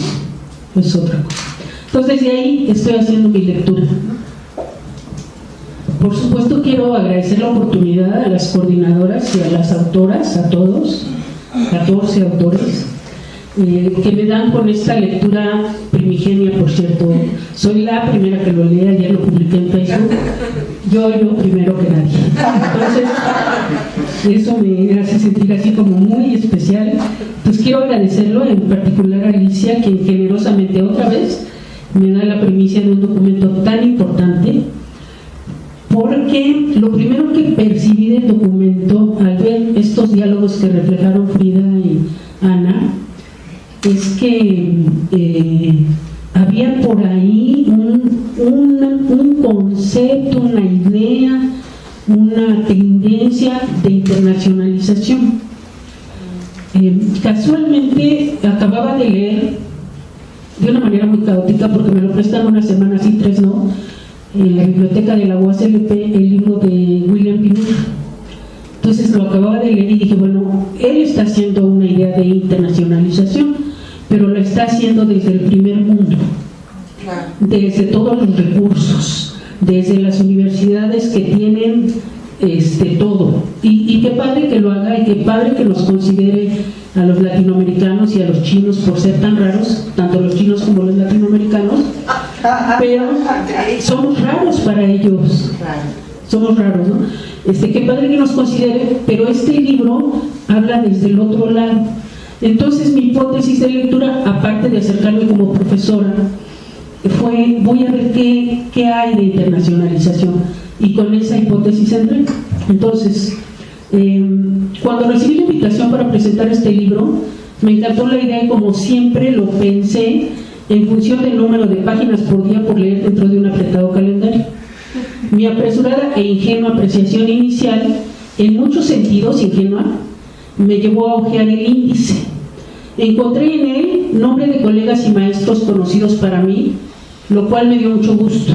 es otra cosa. Entonces, de ahí estoy haciendo mi lectura. Por supuesto, quiero agradecer la oportunidad a las coordinadoras y a las autoras, a todos, 14 autores, que me dan con esta lectura primigenia, por cierto. Soy la primera que lo lee, ayer lo publiqué en Facebook. Yo primero que nadie. Entonces, eso me hace sentir así como muy especial. Pues quiero agradecerlo en particular a Alicia, quien generosamente otra vez me da la primicia de un documento tan importante, porque lo primero que percibí del documento al ver estos diálogos que reflejaron Frida y Ana es que había por ahí un concepto, una idea, una tendencia de internacionalización. Casualmente acababa de leer de una manera muy caótica, porque me lo prestan una semana sí, 3 no, en la biblioteca de la UASLP, el libro de William Pinura. Entonces lo acababa de leer y dije, bueno, él está haciendo una idea de internacionalización, pero la está haciendo desde el primer mundo, desde todos los recursos, desde las universidades que tienen todo, y qué padre que lo haga, y qué padre que nos considere a los latinoamericanos y a los chinos por ser tan raros, tanto los chinos como los latinoamericanos, pero somos raros para ellos, somos raros, ¿no? Qué padre que nos considere, pero este libro habla desde el otro lado. Entonces mi hipótesis de lectura, aparte de acercarme como profesora, fue, voy a ver qué hay de internacionalización, y con esa hipótesis entré. Entonces, cuando recibí la invitación para presentar este libro, me encantó la idea, y como siempre lo pensé en función del número de páginas por día por leer dentro de un apretado calendario. Mi apresurada e ingenua apreciación inicial, en muchos sentidos ingenua, me llevó a hojear el índice. Encontré en él nombre de colegas y maestros conocidos para mí, lo cual me dio mucho gusto.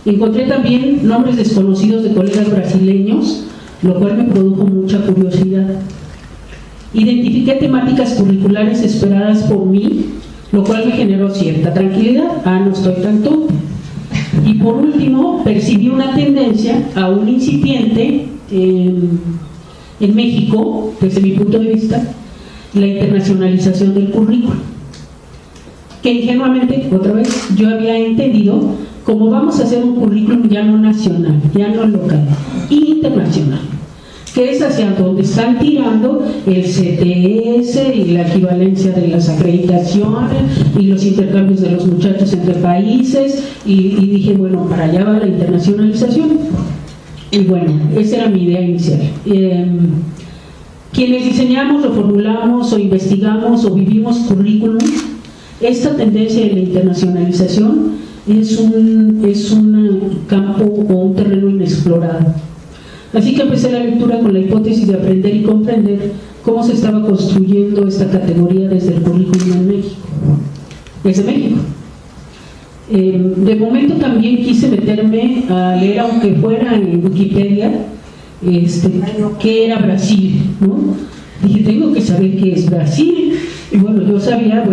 Encontré también nombres desconocidos de colegas brasileños, lo cual me produjo mucha curiosidad. Identifiqué temáticas curriculares esperadas por mí, lo cual me generó cierta tranquilidad. No estoy tan tonta. Y por último, percibí una tendencia aún incipiente en México, desde mi punto de vista, la internacionalización del currículo, que ingenuamente, otra vez, yo había entendido como vamos a hacer un currículum ya no nacional, ya no local, internacional, que es hacia donde están tirando el CTS y la equivalencia de las acreditaciones y los intercambios de los muchachos entre países, y dije, bueno, para allá va la internacionalización. Y bueno, esa era mi idea inicial. Quienes diseñamos, o formulamos, o investigamos, o vivimos currículum, esta tendencia de la internacionalización es un campo o un terreno inexplorado. Así que empecé la lectura con la hipótesis de aprender y comprender cómo se estaba construyendo esta categoría desde el currículum en México, desde México. De momento también quise meterme a leer, aunque fuera en Wikipedia, qué era Brasil, ¿no? Dije, tengo que saber qué es Brasil. Y bueno, yo sabía,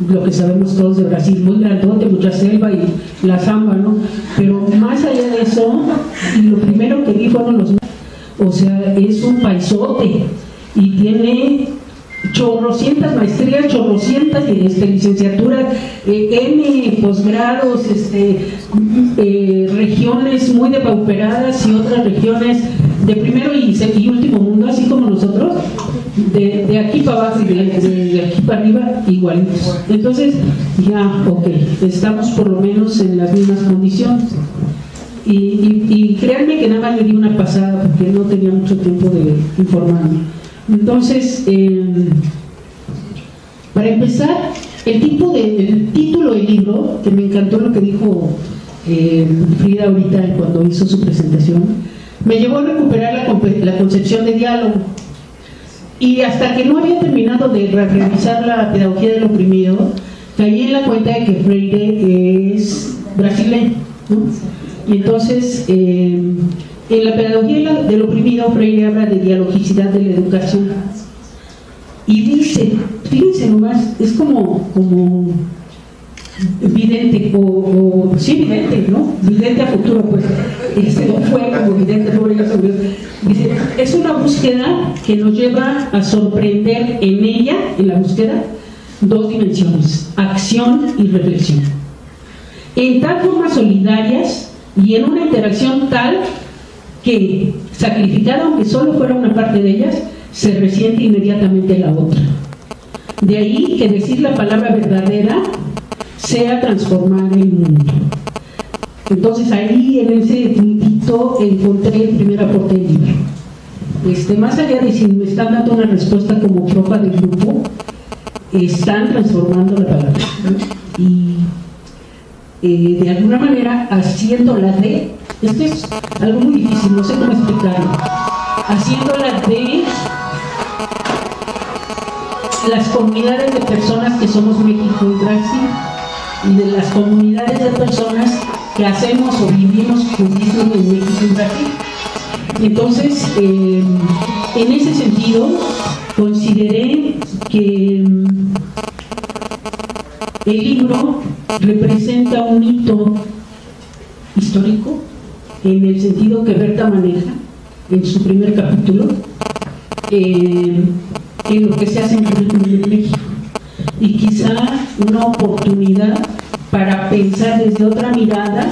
lo que sabemos todos de Brasil, muy grandote, mucha selva y la samba, ¿no? Pero más allá de eso, lo primero que vi fueron o sea, es un paisote y tiene chorrocientas maestrías, chorrocientas licenciaturas, N posgrados, regiones muy depauperadas y otras regiones de primero y último mundo, así como nosotros, de aquí para abajo y de aquí para arriba igualitos. Entonces, ya, ok, estamos por lo menos en las mismas condiciones. Y créanme que nada más le di una pasada porque no tenía mucho tiempo de informarme. Entonces, para empezar, el título del libro, que me encantó lo que dijo Frida ahorita cuando hizo su presentación, me llevó a recuperar la concepción de diálogo. Y hasta que no había terminado de revisar la pedagogía del oprimido, caí en la cuenta de que Freire es brasileño, ¿no? Y entonces, en la pedagogía del oprimido, Freire habla de dialogicidad de la educación. Y dice, fíjense nomás, es como vidente, sí, vidente, ¿no? Vidente a futuro, pues, fue como vidente, dice, es una búsqueda que nos lleva a sorprender en ella, en la búsqueda, dos dimensiones, acción y reflexión. En tal formas solidarias y en una interacción tal que, sacrificada aunque solo fuera una parte de ellas, se resiente inmediatamente la otra. De ahí que decir la palabra verdadera sea transformar el mundo. Entonces ahí en ese puntito encontré el primer aporte del libro. Más allá de si me están dando una respuesta como profa del grupo, están transformando la palabra, ¿no? Y de alguna manera haciéndola de, esto es algo muy difícil, no sé cómo explicarlo, haciéndola de las comunidades de personas que somos México y Brasil, y de las comunidades de personas que hacemos o vivimos budismo en México y Brasil. Entonces, en ese sentido, consideré que el libro representa un hito histórico en el sentido que Berta maneja en su primer capítulo, en lo que se hace en currículum en México, y quizá una oportunidad para pensar desde otra mirada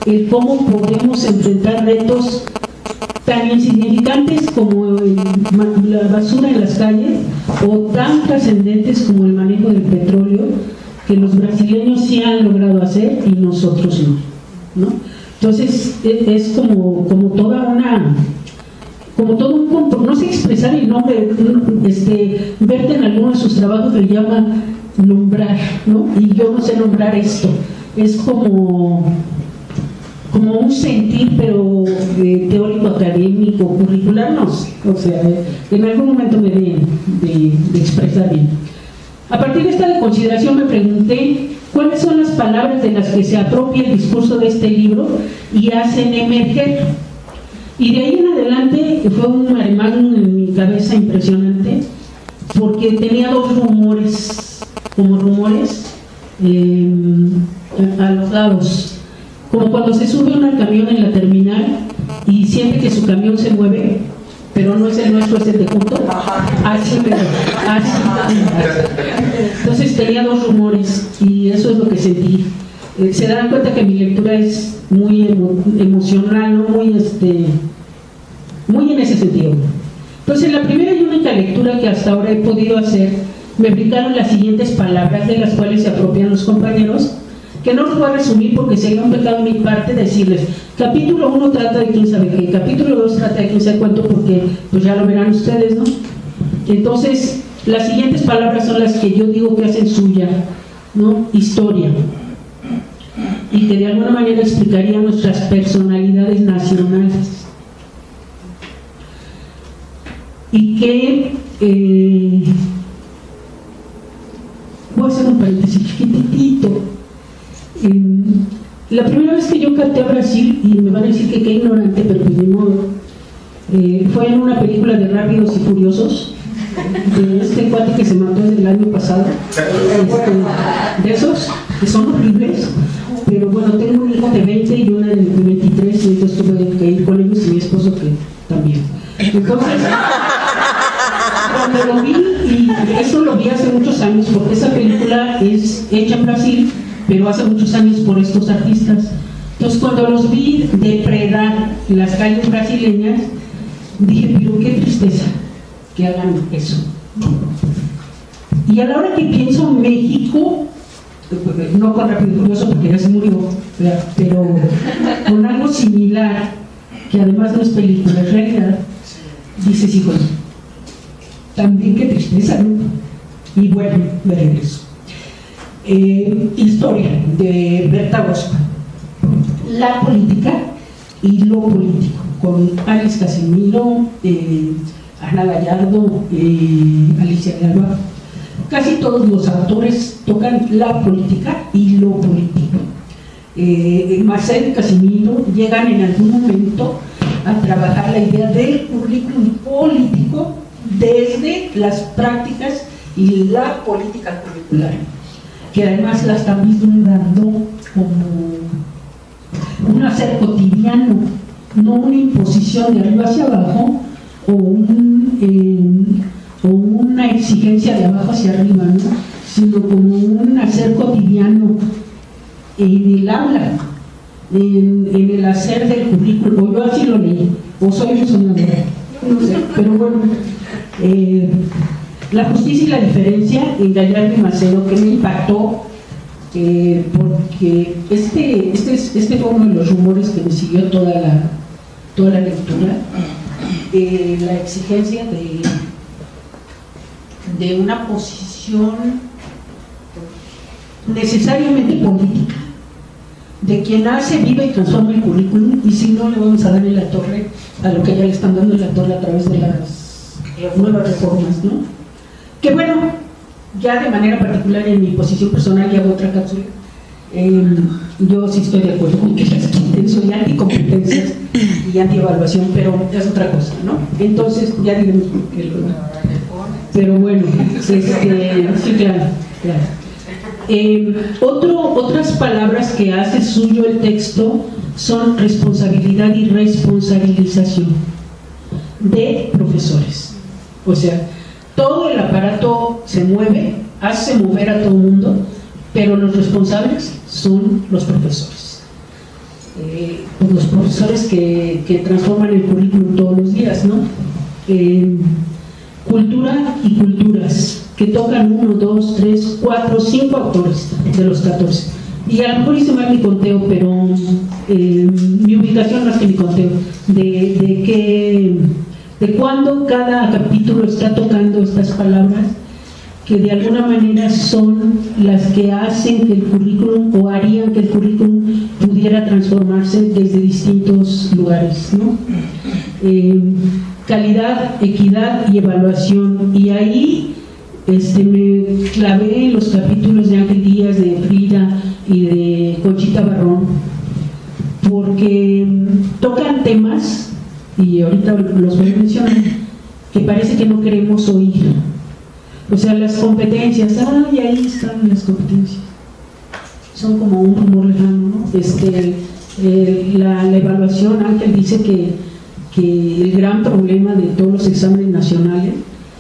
el cómo podemos enfrentar retos tan insignificantes como la basura en las calles o tan trascendentes como el manejo del petróleo, que los brasileños sí han logrado hacer y nosotros no, ¿no? Entonces es como toda una, como todo un, no sé expresar el nombre, Berta en algunos de sus trabajos le llama nombrar, ¿no? Y yo no sé nombrar esto, es como un sentir, pero teórico, académico, curricular, no sé, o sea, en algún momento me de expresar bien. A partir de esta consideración me pregunté cuáles son las palabras de las que se apropia el discurso de este libro y hacen emerger. Y de ahí en adelante fue un maremágnum en mi cabeza impresionante, porque tenía dos rumores, como rumores a los lados, como cuando se sube uno al camión en la terminal y siente que su camión se mueve, pero no es el nuestro, es el de junto. Así. Entonces tenía dos rumores y eso es lo que sentí. Se dan cuenta que mi lectura es muy emocional, ¿no? Muy en ese sentido. Entonces, en la primera y única lectura que hasta ahora he podido hacer, me brincaron las siguientes palabras de las cuales se apropian los compañeros, que no los voy a resumir porque sería un pecado de mi parte decirles, capítulo 1 trata de quién sabe qué, capítulo 2 trata de quién sabe cuánto, porque pues ya lo verán ustedes, ¿no? Entonces, las siguientes palabras son las que yo digo que hacen suya, ¿no? Historia, y que de alguna manera explicaría nuestras personalidades nacionales, y que voy a hacer un paréntesis chiquitito. La primera vez que yo canté a Brasil, y me van a decir que qué ignorante, pero pues de modo, fue en una película de Rápidos y Furiosos, de este cuate que se mató el año pasado, de esos que son horribles, pero bueno, tengo un hijo de 20 y una de 23, y entonces tuve que ir con ellos, y mi esposo que también. Entonces, cuando lo vi, y eso lo vi hace muchos años, porque esa película es hecha en Brasil, pero hace muchos años por estos artistas. Entonces, cuando los vi depredar las calles brasileñas, dije, pero qué tristeza, que hagan eso. Y a la hora que pienso en México, no con Rápido y Furioso porque ya se murió, ¿verdad? Pero con algo similar, que además no es película, es realidad, dices, híjole, también qué tristeza, ¿no? Y bueno, me regreso. Historia de Berta Osma. La política y lo político, con Alice Casimiro, Ana Gallardo, Alicia de Alba. Casi todos los autores tocan la política y lo político. Marcel y Casimiro llegan en algún momento a trabajar la idea del currículum político desde las prácticas y la política curricular, que además la están vislumbrando como un hacer cotidiano, no una imposición de arriba hacia abajo o una exigencia de abajo hacia arriba, ¿no? Sino como un hacer cotidiano en el aula, en el hacer del currículo. O yo así lo leí, o soy yo soñadora, no sé, pero bueno. La justicia y la diferencia en Gallardo y Macedo, que me impactó, porque este fue uno de los rumores que me siguió toda la lectura, la exigencia de una posición necesariamente política, de quien hace, vive y transforma el currículum, y si no, le vamos a dar en la torre a lo que ya le están dando en la torre a través de las nuevas reformas, ¿no? Que bueno, ya de manera particular en mi posición personal, y hago otra cápsula, yo sí estoy de acuerdo con que las quiten, soy anticompetencias y antievaluación, pero es otra cosa, ¿no? Entonces, ya diremos por qué lo... Pero bueno, sí, claro. Otras palabras que hace suyo el texto son responsabilidad y responsabilización de profesores. O sea, todo el aparato se mueve, hace mover a todo el mundo, pero los responsables son los profesores. Los profesores que transforman el currículum todos los días, ¿no? Cultura y culturas, que tocan 1, 2, 3, 4, 5 autores de los 14. Y a lo mejor hice mal mi conteo, pero mi ubicación más que mi conteo, de cuándo cada capítulo está tocando estas palabras que de alguna manera son las que hacen que el currículum, o harían que el currículum pudiera transformarse desde distintos lugares, ¿no? Calidad, equidad y evaluación. Y ahí me clavé en los capítulos de Ángel Díaz, de Frida y de Conchita Barrón, porque tocan temas, y ahorita los voy a mencionar, que parece que no queremos oír. O sea, las competencias, ahí están las competencias, son como un rumor lejano, ¿no? La evaluación, Ángel dice que el gran problema de todos los exámenes nacionales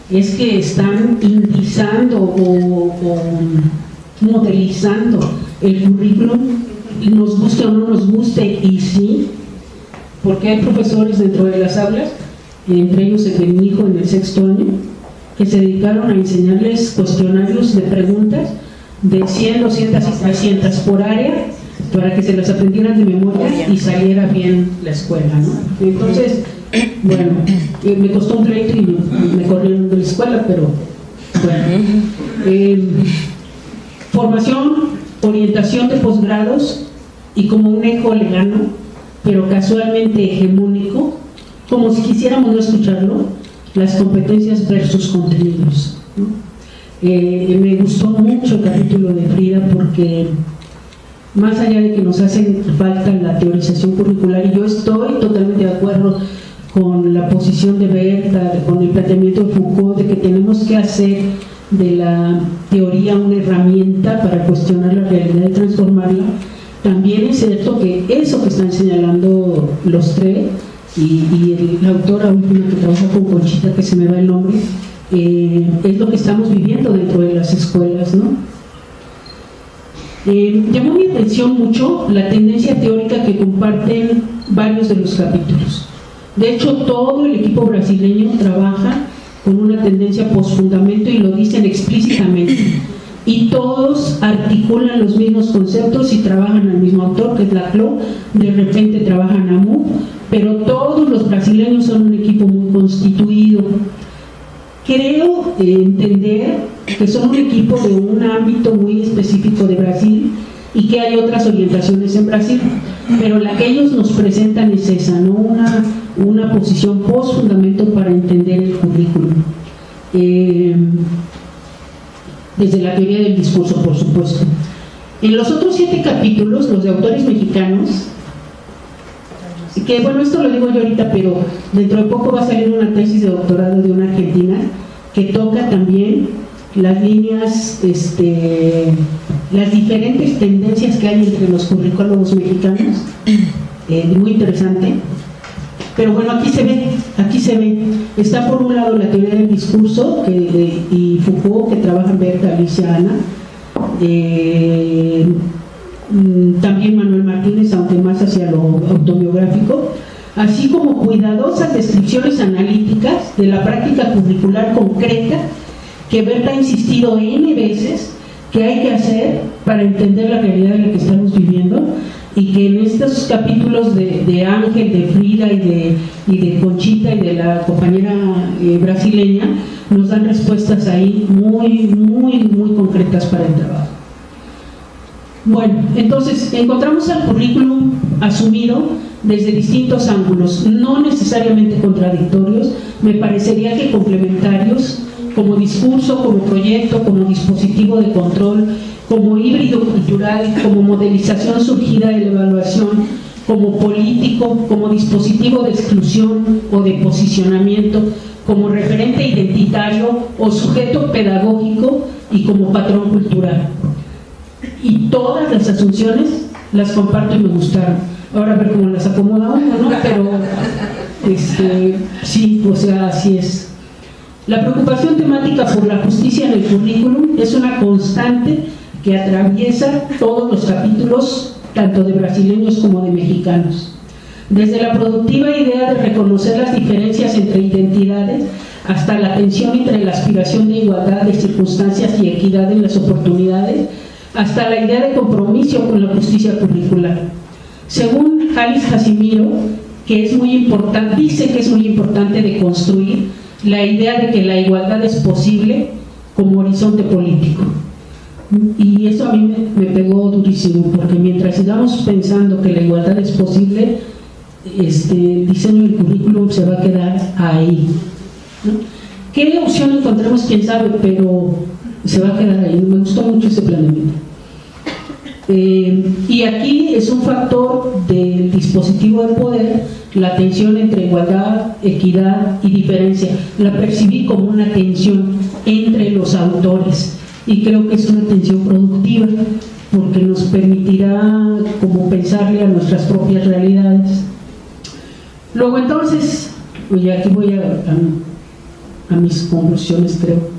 es que están indizando o modelizando el currículum, nos guste o no nos guste, y sí, porque hay profesores dentro de las aulas, entre ellos el de mi hijo en el 6º año, que se dedicaron a enseñarles cuestionarios de preguntas de 100, 200 y 300 por área, para que se las aprendieran de memoria y saliera bien la escuela, ¿no? Entonces, bueno, me costó un pleito y me corrieron de la escuela, pero bueno. Formación, orientación de posgrados, y como un eco lejano, pero casualmente hegemónico, como si quisiéramos no escucharlo, las competencias versus contenidos, ¿no? Me gustó mucho el capítulo de Frida, porque más allá de que nos hacen falta la teorización curricular, y yo estoy totalmente de acuerdo con la posición de Berta, con el planteamiento de Foucault, de que tenemos que hacer de la teoría una herramienta para cuestionar la realidad y transformarla, también es cierto que eso que están señalando los tres, y la autora última que trabaja con Conchita, que se me va el nombre, es lo que estamos viviendo dentro de las escuelas, ¿no? Llamó mi atención mucho la tendencia teórica que comparten varios de los capítulos. De hecho, todo el equipo brasileño trabaja con una tendencia post-fundamento y lo dicen explícitamente. Y todos articulan los mismos conceptos y trabajan al mismo autor, que es Laclau, de repente trabajan a Mu, pero todos los brasileños son un equipo muy constituido. Creo entender que son un equipo de un ámbito muy específico de Brasil y que hay otras orientaciones en Brasil, pero la que ellos nos presentan es esa, ¿no? Una posición post-fundamento para entender el currículum. Desde la teoría del discurso, por supuesto. En los otros 7 capítulos, los de autores mexicanos, que bueno, esto lo digo yo ahorita, pero dentro de poco va a salir una tesis de doctorado de una argentina que toca también las líneas, las diferentes tendencias que hay entre los currículums mexicanos, muy interesante. Pero bueno, aquí se ve, está por un lado la teoría del discurso y Foucault, que trabajan Berta, Alicia, Ana, también Manuel Martínez, aunque más hacia lo autobiográfico, así como cuidadosas descripciones analíticas de la práctica curricular concreta que Berta ha insistido N veces que hay que hacer para entender la realidad en la que estamos viviendo, y que en estos capítulos de Ángel, de Frida y de Conchita y de la compañera brasileña nos dan respuestas ahí muy concretas para el trabajo. Bueno, entonces encontramos al currículum asumido desde distintos ángulos, no necesariamente contradictorios, me parecería que complementarios, como discurso, como proyecto, como dispositivo de control, como híbrido cultural, como modelización surgida de la evaluación, como político, como dispositivo de exclusión o de posicionamiento, como referente identitario o sujeto pedagógico y como patrón cultural. Y todas las asunciones las comparto y me gustaron. Ahora a ver cómo las acomoda uno, ¿no? Pero sí, o sea, así es. La preocupación temática por la justicia en el currículum es una constante que atraviesa todos los capítulos, tanto de brasileños como de mexicanos. Desde la productiva idea de reconocer las diferencias entre identidades hasta la tensión entre la aspiración de igualdad de circunstancias y equidad en las oportunidades, hasta la idea de compromiso con la justicia curricular. Según Alice Casimiro, que es muy importante, dice que es muy importante de construir la idea de que la igualdad es posible como horizonte político. Y eso a mí me pegó durísimo, porque mientras sigamos pensando que la igualdad es posible, el diseño del currículum se va a quedar ahí, ¿no? ¿Qué opción encontremos? Quién sabe, pero se va a quedar ahí. Me gustó mucho ese planeamiento. Y aquí es un factor del dispositivo de poder, la tensión entre igualdad, equidad y diferencia. La percibí como una tensión entre los autores y creo que es una tensión productiva porque nos permitirá como pensarle a nuestras propias realidades. Luego entonces, oye, aquí voy a mis conclusiones, creo.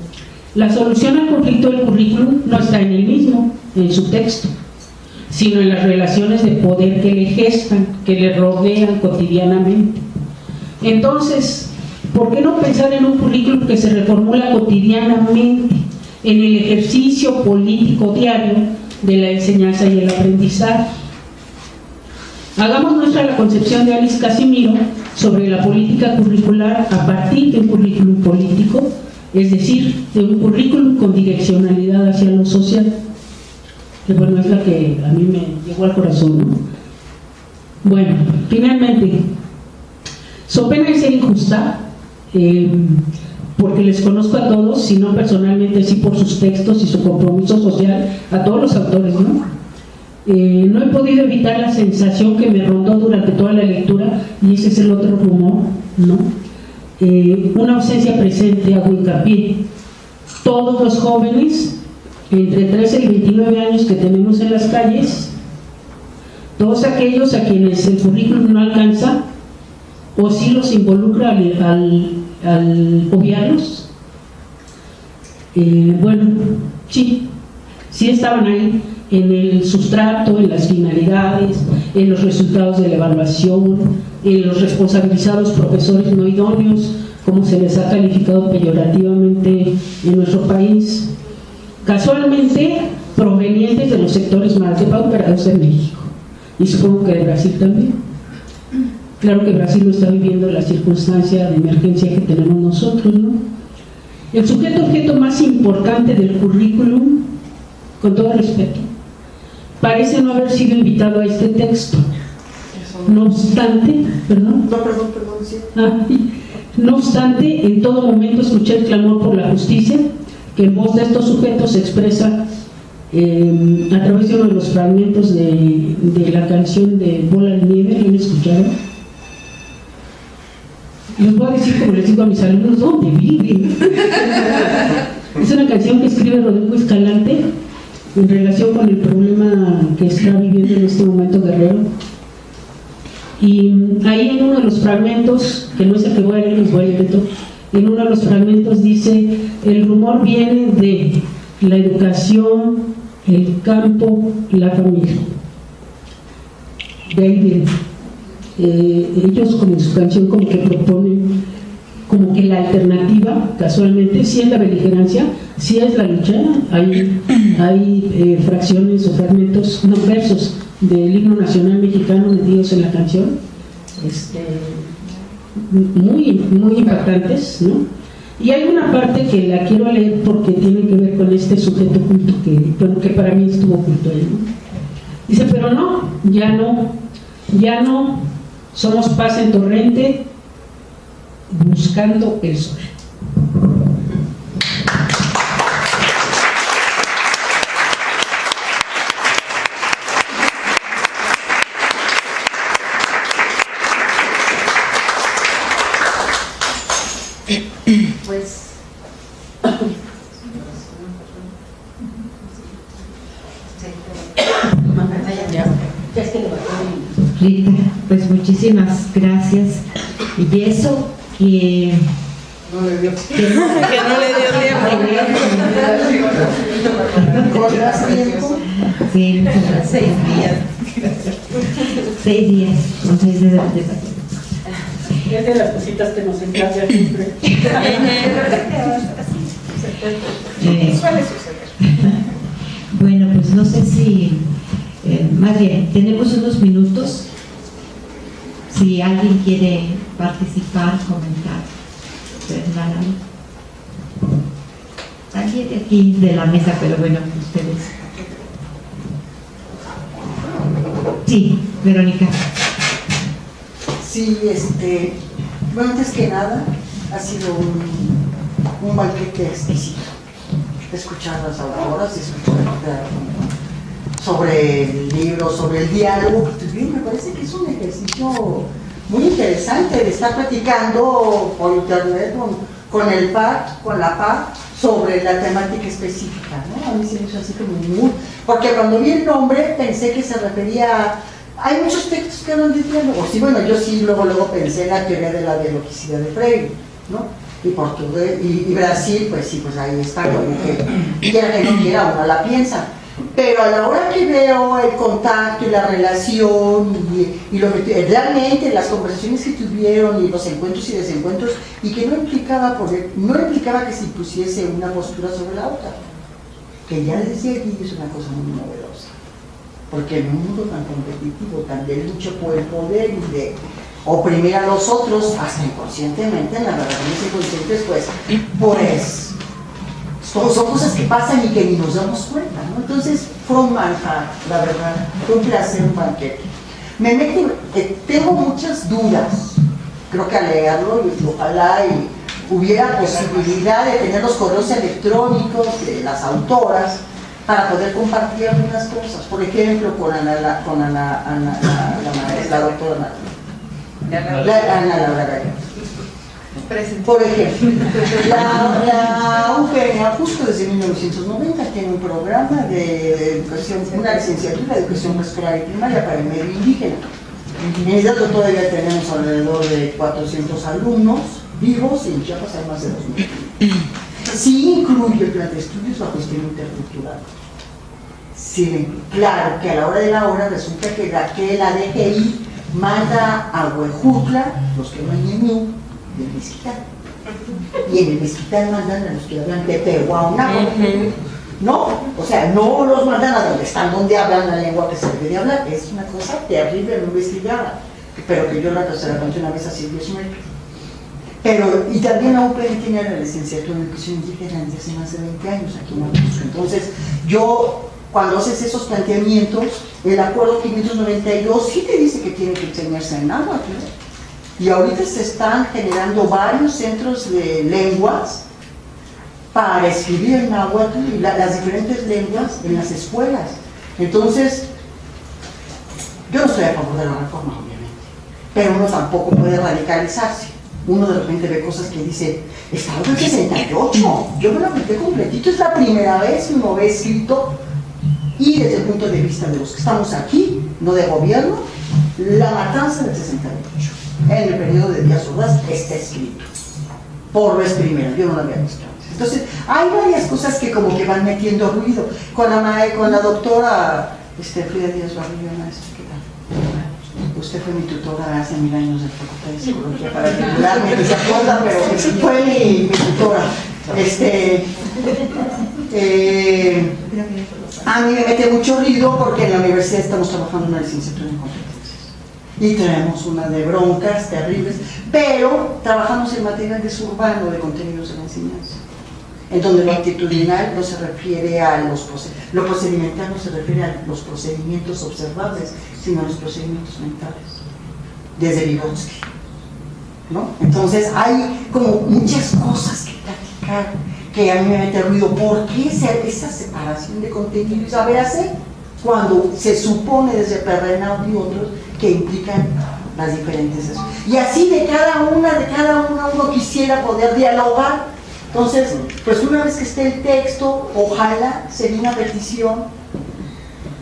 La solución al conflicto del currículum no está en el mismo, en su texto, sino en las relaciones de poder que le gestan, que le rodean cotidianamente. Entonces, ¿por qué no pensar en un currículum que se reformula cotidianamente en el ejercicio político diario de la enseñanza y el aprendizaje? Hagamos nuestra la concepción de Alice Casimiro sobre la política curricular a partir de un currículum político, es decir, de un currículum con direccionalidad hacia lo social, que bueno, es la que a mí me llegó al corazón, ¿no? Bueno, finalmente, so pena de ser injusta, porque les conozco a todos, si no personalmente, sí por sus textos y su compromiso social, a todos los autores, ¿no? No he podido evitar la sensación que me rondó durante toda la lectura, y ese es el otro rumor, ¿no? Una ausencia presente, hago hincapié. Todos los jóvenes entre 13 y 29 años que tenemos en las calles, todos aquellos a quienes el currículum no alcanza o sí los involucra al obviarlos, bueno, sí estaban ahí en el sustrato, en las finalidades, en los resultados de la evaluación, en los responsabilizados profesores no idóneos, como se les ha calificado peyorativamente en nuestro país, casualmente provenientes de los sectores más depauperados de México, y supongo que de Brasil también. Claro que Brasil no está viviendo la circunstancia de emergencia que tenemos nosotros, ¿no? El sujeto objeto más importante del currículum, con todo respeto, parece no haber sido invitado a este texto. No obstante, sí. No obstante, en todo momento escuché el clamor por la justicia que en voz de estos sujetos se expresa a través de uno de los fragmentos de la canción de Bola de Nieve. ¿Lo han escuchado? Les voy a decir, como les digo a mis alumnos, ¿dónde viven? Es una canción que escribe Rodrigo Escalante en relación con el problema que está viviendo en este momento Guerrero. Y ahí en uno de los fragmentos, que no es el que voy a leer, les voy a leer todo, en uno de los fragmentos dice: el rumor viene de la educación, el campo, la familia. De ahí viene. Ellos, como en su canción, como que proponen como que la alternativa, casualmente, sí es la beligerancia, sí es la lucha. Hay fracciones o fragmentos, no, versos del himno nacional mexicano metidos en la canción, muy impactantes, ¿no? Y hay una parte que la quiero leer porque tiene que ver con este sujeto oculto que para mí estuvo oculto ahí, ¿no? Dice: pero no, ya no, somos paz en torrente, buscando el sol. Pues Rita, pues muchísimas gracias. Y eso que no le dio tiempo. Sí, muchas gracias. 6 días. 6 días, son 6 días de vacaciones. Es de las cositas que nos encanta siempre. Suele suceder. Bueno, pues no sé si, más bien, tenemos unos minutos. Si alguien quiere participar, comentar. Alguien de aquí de la mesa, pero bueno, ustedes. Sí, Verónica. Sí, bueno, antes que nada, ha sido un banquete exquisito. Escuchar a las autoras, escuchar sobre el libro, sobre el diálogo que tuvieron. Me parece que es un ejercicio muy interesante de estar platicando por internet con el PAC, con la PAC, sobre la temática específica, ¿no? A mí se me hizo así como muy... Porque cuando vi el nombre pensé que se refería... Hay muchos textos que hablan de diálogo. Sí, bueno, yo sí luego pensé en la teoría de la dialogicidad de Freire, ¿no? Y Portugal y Brasil, pues sí, pues ahí está, como que quiera que no quiera, uno la piensa. Pero a la hora que veo el contacto y la relación y lo que realmente las conversaciones que tuvieron y los encuentros y desencuentros, y que no implicaba que se impusiese una postura sobre la otra, que ya les decía aquí, es una cosa muy novedosa, porque en un mundo tan competitivo, tan de lucha por el poder y de oprimir a los otros, hasta inconscientemente, en las relaciones inconscientes, pues son cosas que pasan y que ni nos damos cuenta, ¿no? Entonces fue un manjar, la verdad, fue un placer, un banquete. Tengo muchas dudas, creo que al leerlo, ojalá hubiera posibilidad de tener los correos electrónicos de las autoras para poder compartir algunas cosas, por ejemplo, con la doctora Ana Laura Gallardo. Por ejemplo, la UPNA justo desde 1990 tiene un programa de educación, una licenciatura de educación preescolar y primaria para el medio indígena. En el dato todavía tenemos alrededor de 400 alumnos vivos y en Chiapas hay más de 2.000. Sí incluye el plan de estudios la cuestión intercultural. Sí, claro que a la hora de la hora resulta que la DGI manda a Huejutla, los que no hay ni de Mezquitán, Y en el mezquital mandan a los que hablan tepehuaunáhuatl, ¿no? O sea, no los mandan a donde están, donde hablan la lengua que se debe de hablar. Es una cosa terrible, no investigada, pero que yo se la conté una vez a Silvia Schmidt. Pero, y también la UPN tiene la licenciatura en educación indígena desde hace más de 20 años aquí en Abruzco. Entonces, yo, cuando haces esos planteamientos, el acuerdo 592 sí te dice que tiene que enseñarse en náhuatl, ¿no? Y ahorita se están generando varios centros de lenguas para escribir en náhuatl y las diferentes lenguas en las escuelas. Entonces, yo no estoy a favor de la reforma, obviamente, pero uno tampoco puede radicalizarse. Uno de repente ve cosas que dice, estaba en el 68, yo me lo apliqué completito, es la primera vez que uno ve escrito, y desde el punto de vista de los que estamos aquí, no de gobierno, la matanza del 68, en el periodo de Díaz Ordaz, está escrito, por vez primera, yo no lo había visto antes. Entonces, hay varias cosas que como que van metiendo ruido. Con la doctora Frida Díaz Barrio, maestra, ¿qué tal? Usted fue mi tutora hace 1000 años de Facultad de Psicología para titularme, que se acuerda, pero fue mi tutora. A mí me mete mucho ruido porque en la universidad estamos trabajando una licenciatura en competencias y traemos una de broncas terribles, pero trabajamos en materiales urbanos de contenidos de la enseñanza, en donde lo actitudinal no se refiere a lo procedimental no se refiere a los procedimientos observables, sino a los procedimientos mentales, desde Vygotsky, ¿no? Entonces hay como muchas cosas que platicar que a mí me mete ruido. ¿Por qué esa separación de contenidos a verse cuando se supone desde Perrenau y otros que implican las diferentes? Y así de cada una uno quisiera poder dialogar. Entonces, pues una vez que esté el texto, ojalá sería una petición,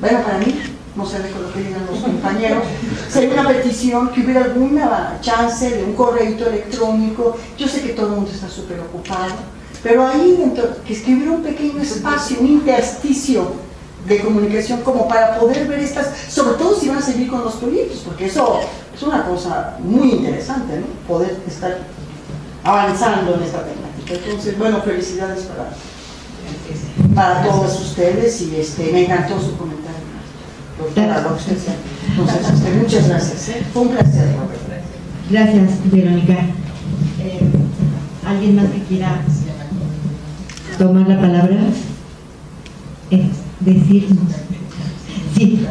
bueno, para mí, no sé de lo que digan los compañeros, sería una petición que hubiera alguna chance de un correo electrónico. Yo sé que todo el mundo está súper ocupado, pero ahí dentro, que hubiera un pequeño espacio, un intersticio de comunicación como para poder ver estas, sobre todo si van a seguir con los proyectos, porque eso es una cosa muy interesante, ¿no? Poder estar avanzando en esta temática. Entonces, bueno, felicidades para todos ustedes y me encantó su comentario, doctora López. Entonces, muchas gracias. Fue un placer, Robert. Gracias, Verónica. ¿Alguien más que quiera tomar la palabra? Decirnos. Sí.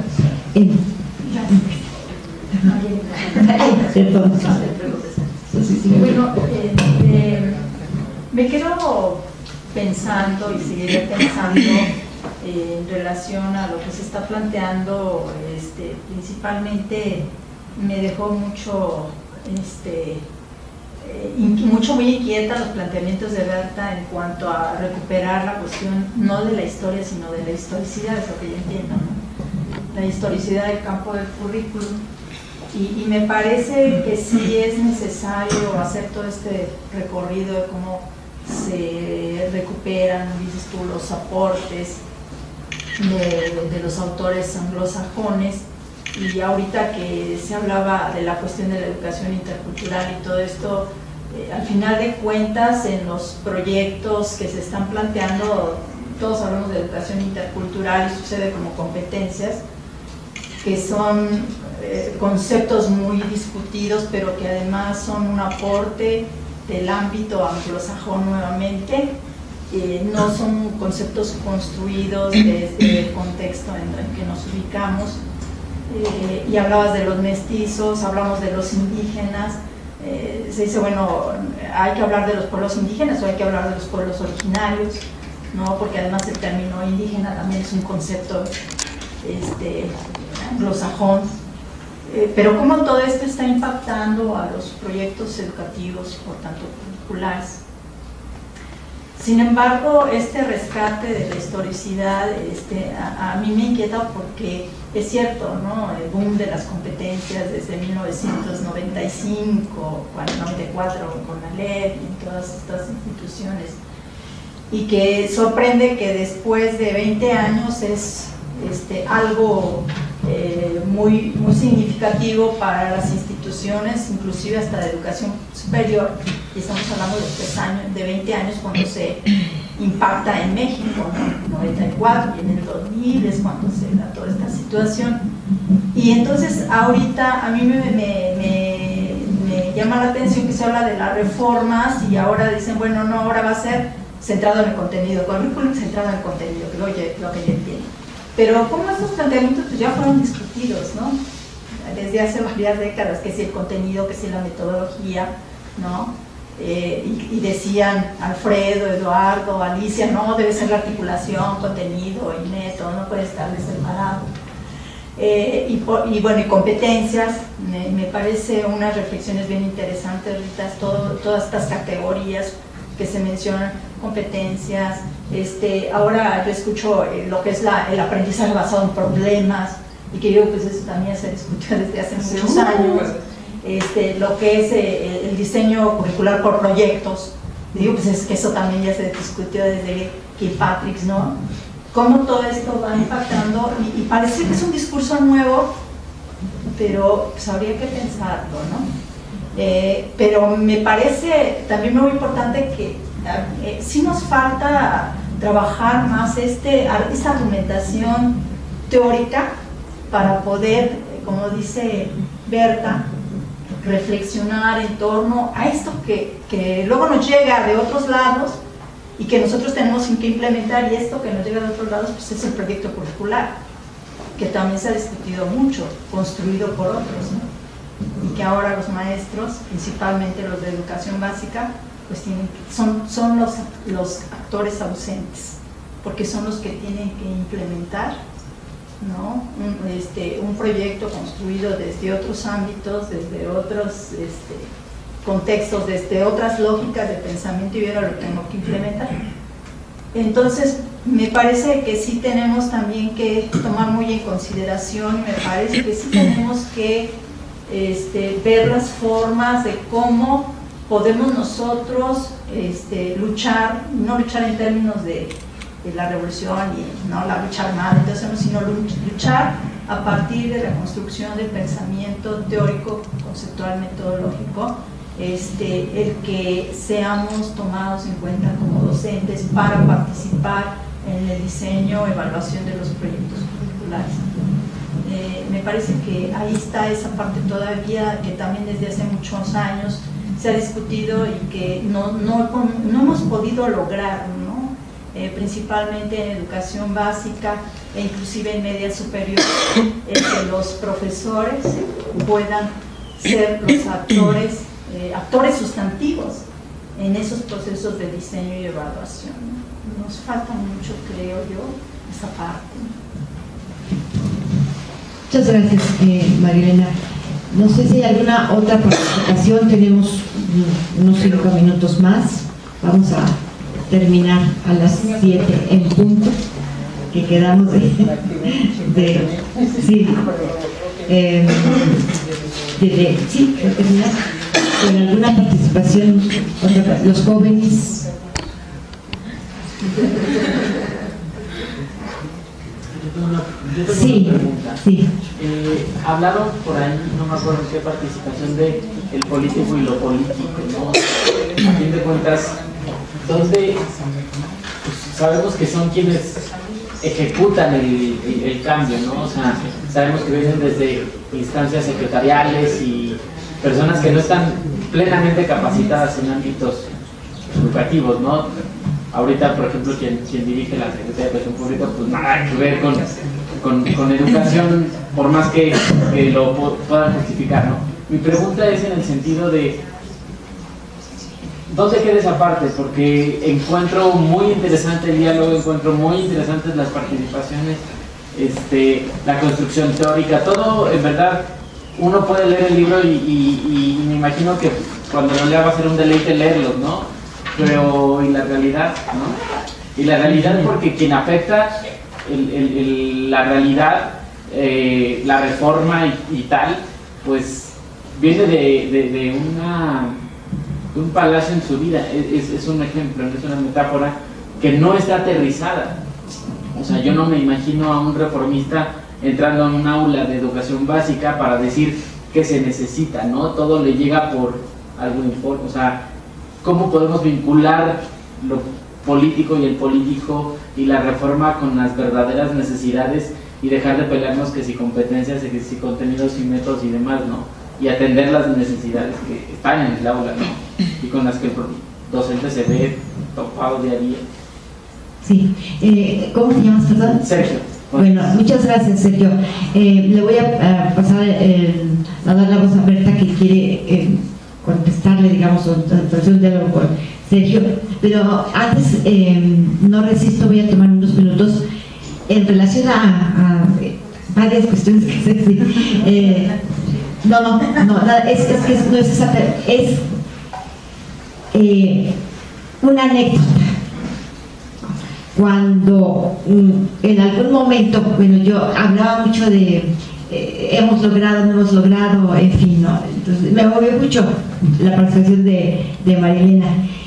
Bueno, me quedo pensando y seguiré pensando en relación a lo que se está planteando. Principalmente me dejó mucho muy inquieta los planteamientos de Berta en cuanto a recuperar la cuestión no de la historia sino de la historicidad, es lo que yo entiendo, ¿no? La historicidad del campo del currículum. Y me parece que sí es necesario hacer todo este recorrido de cómo se recuperan, dices tú, los aportes de los autores anglosajones. Y ahorita que se hablaba de la cuestión de la educación intercultural y todo esto, al final de cuentas en los proyectos que se están planteando, todos hablamos de educación intercultural y sucede como competencias, que son conceptos muy discutidos, pero que además son un aporte del ámbito anglosajón nuevamente. No son conceptos construidos desde el contexto en el que nos ubicamos. Y hablabas de los mestizos, hablamos de los indígenas. Se dice, bueno, hay que hablar de los pueblos indígenas o hay que hablar de los pueblos originarios, ¿no? Porque además el término indígena también es un concepto anglosajón. Pero cómo todo esto está impactando a los proyectos educativos, por tanto curriculares. Sin embargo, este rescate de la historicidad a mí me inquieta porque es cierto, ¿no? El boom de las competencias desde 1995, 94 con la LEP y en todas estas instituciones, y que sorprende que después de 20 años es algo muy significativo para las instituciones, inclusive hasta de educación superior, y estamos hablando de 20 años cuando se impacta en México, ¿no? 94 y en el 2000 es cuando se da toda esta situación. Y entonces ahorita a mí me llama la atención que se habla de las reformas y ahora dicen, bueno, no, ahora va a ser centrado en el contenido, currículum centrado en el contenido, lo que yo entiendo. Pero como estos planteamientos pues ya fueron discutidos, ¿no? Desde hace varias décadas, que si el contenido, que si la metodología, ¿no? Y decían Alfredo, Eduardo, Alicia, no, debe ser la articulación, contenido y método, no puede estar separado. Y bueno, y competencias, me parece unas reflexiones bien interesantes, Rita, todas estas categorías que se mencionan, competencias, ahora yo escucho lo que es el aprendizaje basado en problemas, y que yo pues eso también se discutió desde hace muchos años, lo que es el diseño curricular por proyectos, digo pues es que eso también ya se discutió desde Kilpatrick, ¿no? Cómo todo esto va impactando y parece que es un discurso nuevo, pero pues habría que pensarlo, ¿no? Pero me parece también muy importante que sí nos falta trabajar más esta argumentación teórica para poder, como dice Berta, reflexionar en torno a esto que luego nos llega de otros lados y que nosotros tenemos que implementar, y esto que nos llega de otros lados pues es el proyecto curricular, que también se ha discutido mucho, construido por otros, ¿no? Y que ahora los maestros, principalmente los de educación básica, pues son los actores ausentes, porque son los que tienen que implementar, ¿no? Un proyecto construido desde otros ámbitos, desde otros contextos, desde otras lógicas de pensamiento, y ahora lo tengo que implementar. Entonces me parece que sí tenemos también que tomar muy en consideración, me parece que sí tenemos que ver las formas de cómo podemos nosotros luchar, no luchar en términos de la revolución y no la lucha armada, entonces, sino luchar a partir de la construcción del pensamiento teórico, conceptual, metodológico, el que seamos tomados en cuenta como docentes para participar en el diseño, evaluación de los proyectos curriculares. Me parece que ahí está esa parte todavía que también desde hace muchos años se ha discutido y que no hemos podido lograr, ¿no? Principalmente en educación básica e inclusive en media superior, que los profesores puedan ser los actores sustantivos en esos procesos de diseño y evaluación. Nos falta mucho, creo yo, esa parte. Muchas gracias, Marilena. No sé si hay alguna otra participación, tenemos unos 5 minutos más, vamos a terminar a las 7 en punto, que quedamos sí, terminar con alguna participación, los jóvenes. Sí, sí. Hablaron por ahí, no me acuerdo qué participación, de el político y lo político, ¿no? A fin de cuentas, donde pues, sabemos que son quienes ejecutan el cambio, ¿no? O sea, sabemos que vienen desde instancias secretariales y personas que no están plenamente capacitadas en ámbitos educativos, ¿no? Ahorita, por ejemplo, quien dirige la Secretaría de Educación Pública, pues nada que ver con educación, por más que lo puedan justificar, ¿no? Mi pregunta es en el sentido de ¿dónde queda esa parte? Porque encuentro muy interesante el diálogo, encuentro muy interesantes las participaciones, la construcción teórica, todo, en verdad, uno puede leer el libro y me imagino que cuando lo lea va a ser un deleite leerlos, ¿no? Pero, ¿y la realidad? ¿No? Y la realidad, porque quien afecta la realidad, la reforma y tal, pues viene de un palacio en su vida, es un ejemplo, es una metáfora que no está aterrizada. O sea, yo no me imagino a un reformista entrando en un aula de educación básica para decir qué se necesita, ¿no? Todo le llega por algo informe, o sea, cómo podemos vincular lo político y el político y la reforma con las verdaderas necesidades y dejar de pelearnos que si competencias, que si contenidos y métodos y demás, ¿no? Y atender las necesidades que están en el aula, ¿no? Y con las que el docente se ve topado día a día. Sí. ¿Cómo te llamas, perdón? Sergio. Bueno, muchas gracias, Sergio. Le voy a pasar a dar la voz a Berta, que quiere contestarle, digamos, o hacer un diálogo con Sergio, pero antes no resisto, voy a tomar unos minutos en relación a varias cuestiones que se dicen. No, es que no es esa, es una anécdota. Cuando en algún momento, bueno, yo hablaba mucho de hemos logrado, no hemos logrado, en fin, ¿no? Entonces me movió mucho la participación de Marilena,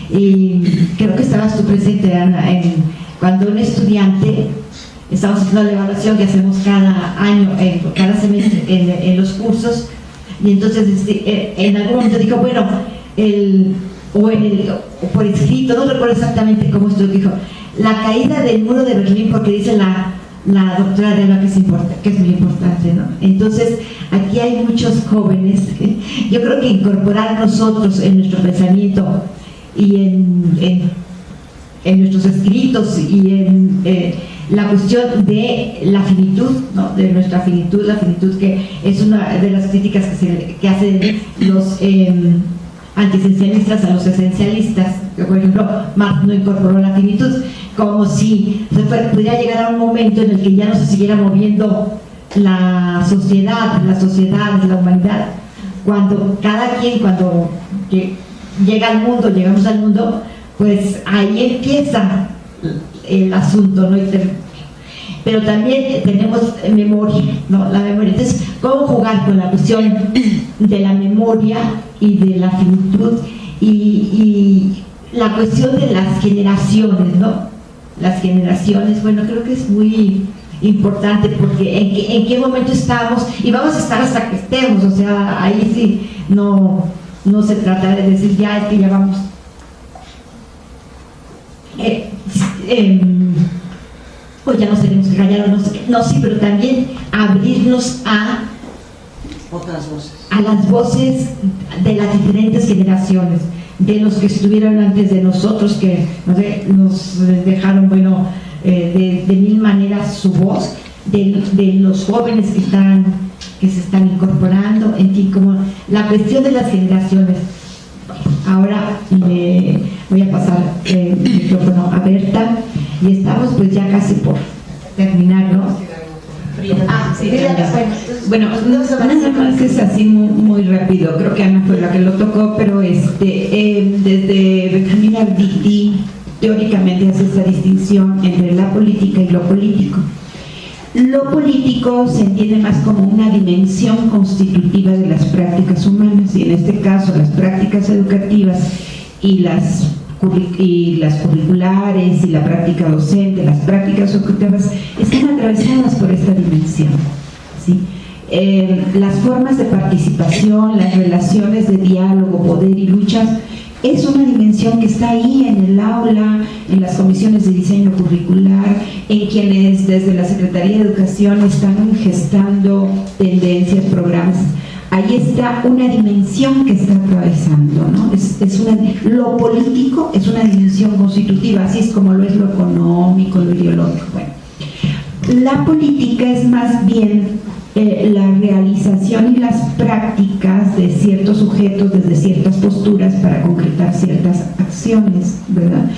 y creo que estabas tú presente, Ana, cuando un estudiante, estamos haciendo la evaluación que hacemos cada año, cada semestre en los cursos, y entonces en algún momento dijo, bueno, o por escrito, no recuerdo exactamente cómo esto dijo, la caída del muro de Berlín, porque dice la doctora de Eva que es muy importante, ¿no? Entonces, aquí hay muchos jóvenes, yo creo que incorporar nosotros en nuestro pensamiento y en nuestros escritos y en la cuestión de la finitud, ¿no? De nuestra finitud, la finitud que es una de las críticas que hacen los antiesencialistas a los esencialistas, que por ejemplo Marx no incorporó la finitud, como si pudiera llegar a un momento en el que ya no se siguiera moviendo la sociedad, la humanidad, cuando cada quien, cuando llega al mundo, llegamos al mundo, pues ahí empieza el asunto, ¿no? Pero también tenemos memoria, ¿no? La memoria. Entonces, ¿cómo jugar con la cuestión de la memoria y de la finitud y la cuestión de las generaciones, ¿no? Las generaciones, bueno, creo que es muy importante, porque en qué momento estamos, y vamos a estar hasta que estemos, o sea, ahí sí no se trata de decir ya es que ya vamos o ya nos tenemos que callar, o no, sí, pero también abrirnos a otras voces, a las voces de las diferentes generaciones, de los que estuvieron antes de nosotros, que nos dejaron, bueno, de mil maneras su voz, de los jóvenes que se están incorporando, en fin, como la cuestión de las generaciones. Ahora le voy a pasar el micrófono a Berta, y estamos pues ya casi por terminar, ¿no? Sí, bueno, nada más es así muy rápido, creo que Ana fue la que lo tocó, pero desde Benjamín Arditi teóricamente hace esa distinción entre la política y lo político. Lo político se entiende más como una dimensión constitutiva de las prácticas humanas, y en este caso las prácticas educativas y las curriculares y la práctica docente, las prácticas educativas, están atravesadas por esta dimensión, ¿sí? Las formas de participación, las relaciones de diálogo, poder y luchas, es una dimensión que está ahí en el aula, en las comisiones de diseño curricular, en quienes desde la Secretaría de Educación están gestando tendencias, programas. Ahí está una dimensión que está atravesando, ¿no? Lo político es una dimensión constitutiva, así es como lo es lo económico, lo ideológico. Bueno, la política es más bien la realización y las prácticas de ciertos sujetos desde ciertas posturas para concretar ciertas acciones, ¿verdad?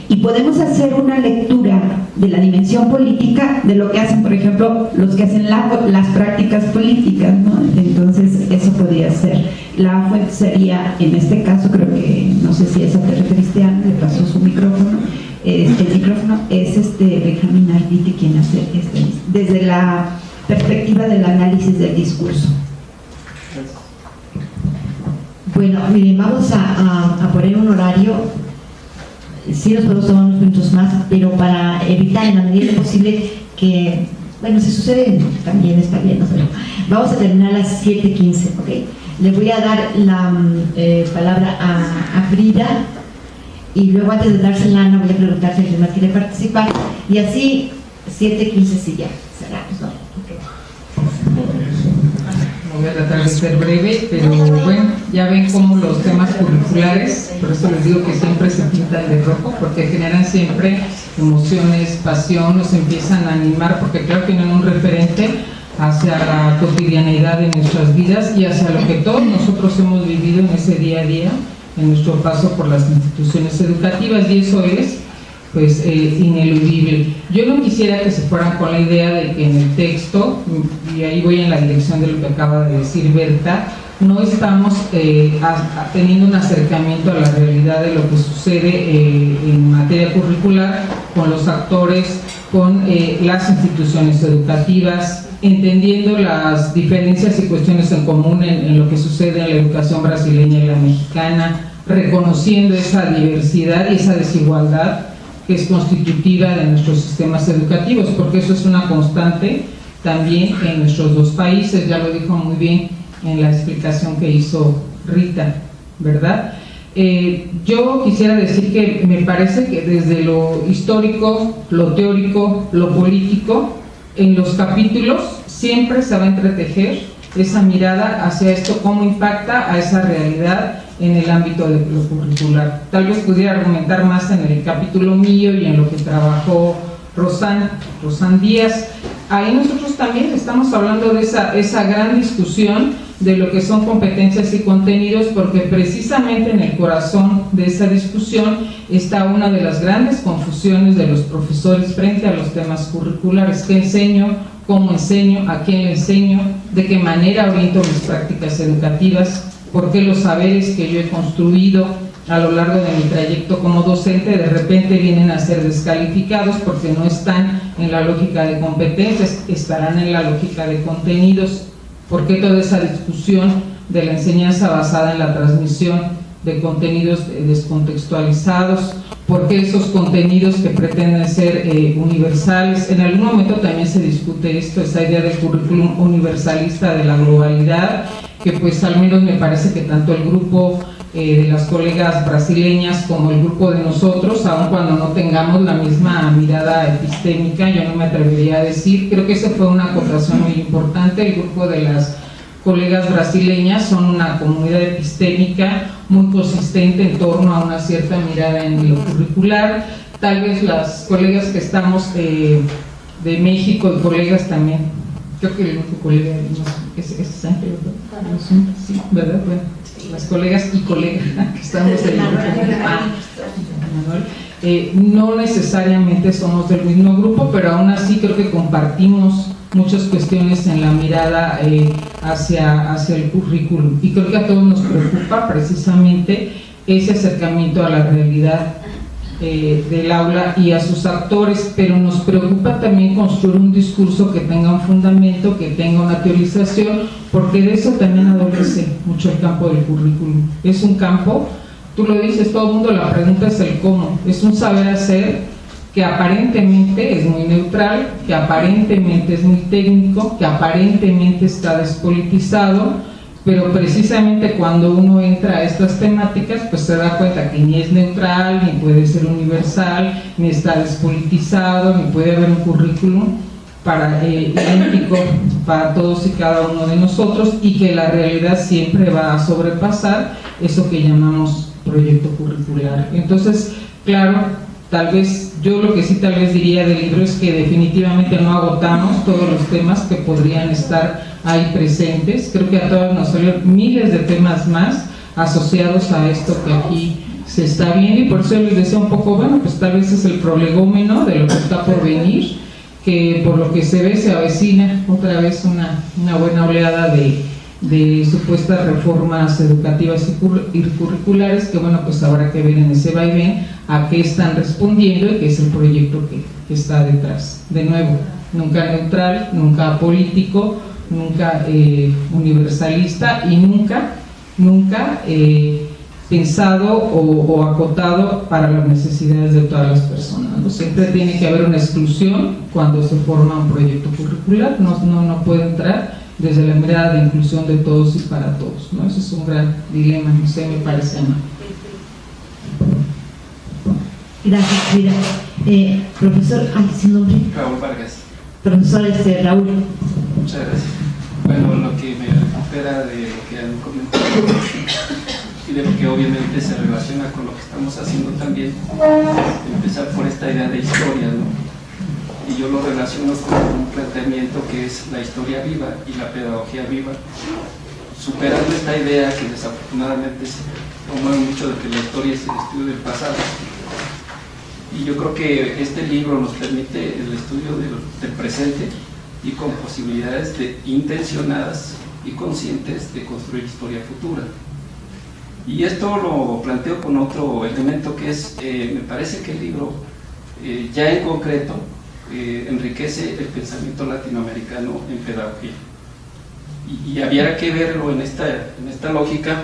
Y podemos hacer una lectura de la dimensión política de lo que hacen, por ejemplo, los que hacen las prácticas políticas, ¿no? Entonces, eso podría ser. La fuente sería, en este caso, creo que, no sé si a eso te referiste, Ana, le pasó su micrófono. El micrófono es Benjamín Arditi quien hace desde la perspectiva del análisis del discurso. Bueno, miren, vamos a poner un horario. Sí nos podemos tomar unos minutos más, pero para evitar en la medida posible que, bueno, si sucede también está bien, ¿no? Pero vamos a terminar a las 7:15, ¿ok? Le voy a dar la palabra a Frida y luego antes de dársela no voy a preguntar si alguien más quiere participar, y así 7:15 sí ya cerramos, ¿no? Okay. Voy a tratar de ser breve, pero bueno, ya ven cómo los temas curriculares, por eso les digo que siempre se pintan de rojo, porque generan siempre emociones, pasión, nos empiezan a animar, porque claro, tienen un referente hacia la cotidianidad de nuestras vidas y hacia lo que todos nosotros hemos vivido en ese día a día, en nuestro paso por las instituciones educativas, y eso es pues ineludible. Yo no quisiera que se fueran con la idea de que en el texto, y ahí voy en la dirección de lo que acaba de decir Berta, no estamos teniendo un acercamiento a la realidad de lo que sucede en materia curricular con los actores, con las instituciones educativas, entendiendo las diferencias y cuestiones en común en lo que sucede en la educación brasileña y la mexicana, reconociendo esa diversidad y esa desigualdad que es constitutiva de nuestros sistemas educativos, porque eso es una constante también en nuestros dos países, ya lo dijo muy bien en la explicación que hizo Rita, ¿verdad? Yo quisiera decir que me parece que desde lo histórico, lo teórico, lo político, en los capítulos siempre se va a entretejer esa mirada hacia esto, cómo impacta a esa realidad en el ámbito de lo curricular. Tal vez pudiera argumentar más en el capítulo mío y en lo que trabajó Rosán Díaz. Ahí nosotros también estamos hablando de esa gran discusión de lo que son competencias y contenidos, porque precisamente en el corazón de esa discusión está una de las grandes confusiones de los profesores frente a los temas curriculares. ¿Qué enseño? ¿Cómo enseño? ¿A quién le enseño? ¿De qué manera oriento mis prácticas educativas? ¿Por qué los saberes que yo he construido a lo largo de mi trayecto como docente de repente vienen a ser descalificados porque no están en la lógica de competencias, estarán en la lógica de contenidos? ¿Por qué toda esa discusión de la enseñanza basada en la transmisión de contenidos descontextualizados? ¿Por qué esos contenidos que pretenden ser universales? En algún momento también se discute esto, esa idea del currículum universalista de la globalidad, que pues al menos me parece que tanto el grupo de las colegas brasileñas como el grupo de nosotros, aun cuando no tengamos la misma mirada epistémica, yo no me atrevería a decir, creo que esa fue una acotación muy importante. El grupo de las colegas brasileñas son una comunidad epistémica muy consistente en torno a una cierta mirada en lo curricular. Tal vez las colegas que estamos de México y colegas también, creo que el único colega es Sánchez, ¿verdad? Sí, ¿verdad? Bueno, las colegas y colegas que estamos en el grupo, no necesariamente somos del mismo grupo, pero aún así creo que compartimos muchas cuestiones en la mirada hacia el currículum, y creo que a todos nos preocupa precisamente ese acercamiento a la realidad del aula y a sus actores, pero nos preocupa también construir un discurso que tenga un fundamento, que tenga una teorización, porque de eso también adolece mucho el campo del currículum. Es un campo, tú lo dices, todo el mundo, la pregunta es el cómo, es un saber hacer que aparentemente es muy neutral, que aparentemente es muy técnico, que aparentemente está despolitizado, pero precisamente cuando uno entra a estas temáticas, pues se da cuenta que ni es neutral, ni puede ser universal, ni está despolitizado, ni puede haber un currículum idéntico para todos y cada uno de nosotros, y que la realidad siempre va a sobrepasar eso que llamamos proyecto curricular. Entonces, claro, tal vez, yo lo que sí tal vez diría del libro es que definitivamente no agotamos todos los temas que podrían estar ahí presentes. Creo que a todos nos salieron miles de temas más asociados a esto que aquí se está viendo, y por eso les decía un poco, bueno, pues tal vez es el prolegómeno de lo que está por venir, que por lo que se ve se avecina otra vez una buena oleada de supuestas reformas educativas y curriculares, que bueno, pues habrá que ver en ese vaivén a qué están respondiendo y qué es el proyecto que está detrás. De nuevo, nunca neutral, nunca político, nunca universalista, y nunca pensado o acotado para las necesidades de todas las personas, ¿no? Siempre tiene que haber una exclusión cuando se forma un proyecto curricular, no puede entrar desde la mirada de inclusión de todos y para todos, ¿no? Ese es un gran dilema, no sé, me parece a mí. Gracias, Frida. Profesor, ¿su nombre? Raúl Vargas. Profesor Raúl. Muchas gracias. Bueno, lo que me recupera de lo que han comentado y de lo que obviamente se relaciona con lo que estamos haciendo también, empezar por esta idea de historia, ¿no? Y yo lo relaciono con un planteamiento que es la historia viva y la pedagogía viva, superando esta idea que desafortunadamente se promueve mucho de que la historia es el estudio del pasado. Y yo creo que este libro nos permite el estudio del presente y con posibilidades intencionadas y conscientes de construir historia futura. Y esto lo planteo con otro elemento que es, me parece que el libro ya en concreto enriquece el pensamiento latinoamericano en pedagogía. Y habría que verlo en esta lógica,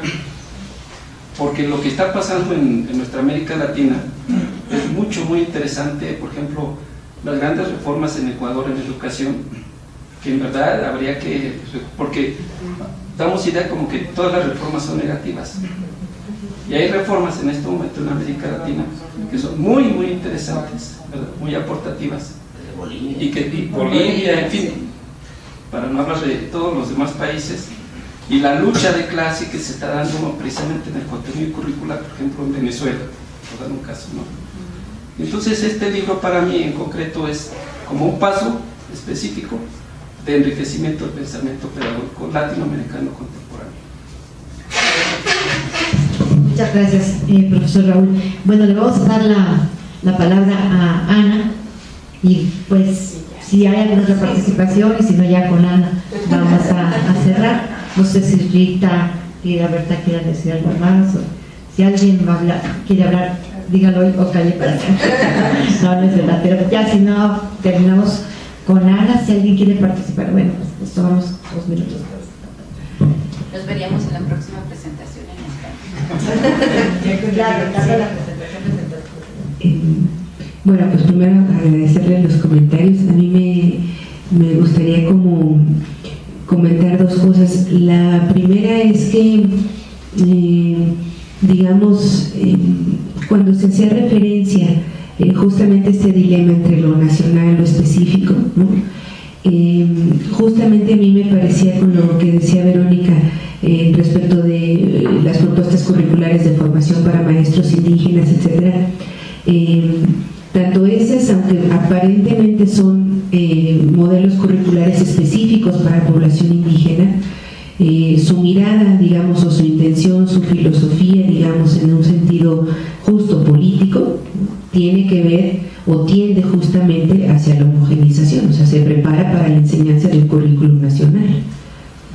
porque lo que está pasando en nuestra América Latina es muy interesante. Por ejemplo, las grandes reformas en Ecuador en educación, que en verdad habría que, porque damos idea como que todas las reformas son negativas, y hay reformas en este momento en América Latina que son muy interesantes, ¿verdad? Muy aportativas, y Bolivia, en fin, para no hablar de todos los demás países, y la lucha de clase que se está dando precisamente en el contenido curricular, por ejemplo en Venezuela, por dar un caso, ¿no? Entonces este libro para mí en concreto es como un paso específico de enriquecimiento del pensamiento pedagógico latinoamericano contemporáneo. Muchas gracias, profesor Raúl. Bueno, le vamos a dar la palabra a Ana, y pues si hay alguna otra participación, y si no, ya con Ana vamos a cerrar. No sé si Rita y Berta quieran decir algo más, o si alguien va a hablar, quiere hablar, dígalo hoy o calle para acá. No es verdad, pero ya si no, terminamos con Ana. Si alguien quiere participar, bueno, pues tomamos 2 minutos. Nos veríamos en la próxima presentación en España. Claro, la presentación. Bueno, pues primero agradecerle los comentarios. A mí me gustaría como comentar 2 cosas. La primera es que, digamos, cuando se hacía referencia justamente a este dilema entre lo nacional y lo específico, ¿no? Justamente a mí me parecía, con lo que decía Verónica respecto de las propuestas curriculares de formación para maestros indígenas, etcétera, tanto esas, aunque aparentemente son modelos curriculares específicos para población indígena, su mirada, digamos, o su intención, su filosofía, digamos, en un sentido justo político, tiene que ver o tiende justamente hacia la homogenización, o sea, se prepara para la enseñanza del currículum nacional,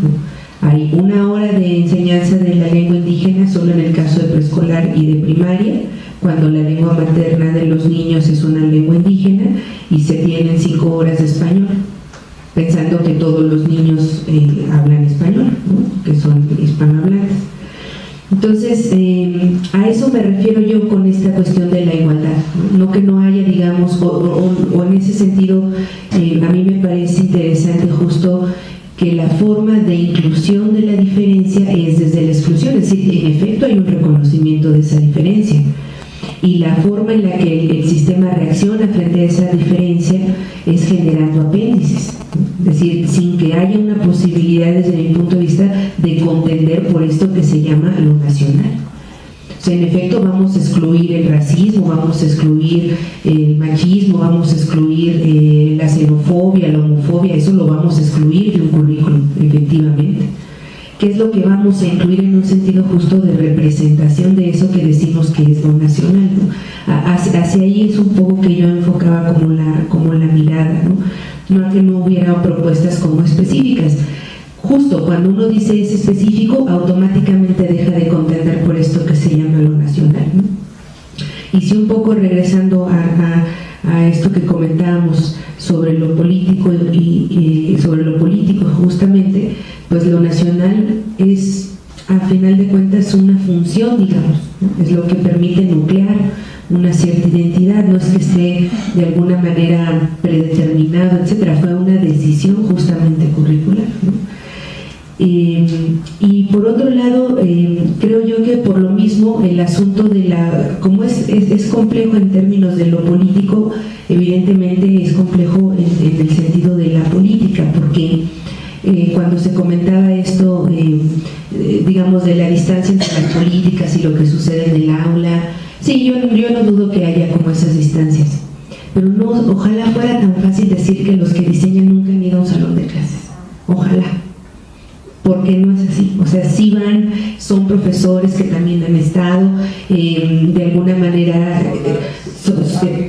¿no? Hay 1 hora de enseñanza de la lengua indígena solo en el caso de preescolar y de primaria, cuando la lengua materna de los niños es una lengua indígena, y se tienen 5 horas de español, pensando que todos los niños hablan español, ¿no? Que son hispanohablantes. Entonces, a eso me refiero yo con esta cuestión de la igualdad, no que no haya, digamos, o en ese sentido, a mí me parece interesante justo que la forma de inclusión de la diferencia es desde la exclusión, es decir, en efecto hay un reconocimiento de esa diferencia, y la forma en la que el sistema reacciona frente a esa diferencia es generando apéndices, es decir, sin que haya una posibilidad desde mi punto de vista de contender por esto que se llama lo nacional. O sea, en efecto vamos a excluir el racismo, vamos a excluir el machismo, vamos a excluir la xenofobia, la homofobia, eso lo vamos a excluir de un currículum, efectivamente. ¿Qué es lo que vamos a incluir en un sentido justo de representación de eso que decimos que es lo nacional, ¿no? Hacia ahí es un poco que yo enfocaba como la mirada, ¿no? No a que no hubiera propuestas como específicas. Justo cuando uno dice es específico, automáticamente deja de contender por esto que se llama lo nacional, ¿no? Y si un poco regresando a esto que comentábamos sobre lo político y sobre lo político justamente, pues lo nacional es, a final de cuentas, una función, digamos, ¿no? Es lo que permite nuclear una cierta identidad, no es que esté de alguna manera predeterminado, etcétera, fue una decisión justamente curricular, ¿no? Y por otro lado, creo yo que por lo mismo el asunto de como es complejo en términos de lo político, evidentemente es complejo en el sentido de la política, porque cuando se comentaba esto, digamos, de la distancia entre las políticas y lo que sucede en el aula, sí, yo no dudo que haya como esas distancias, pero no, ojalá fuera tan fácil decir que los que diseñan nunca han ido a un salón de clases, ojalá, porque no es así. O sea, sí son profesores que también han estado, de alguna manera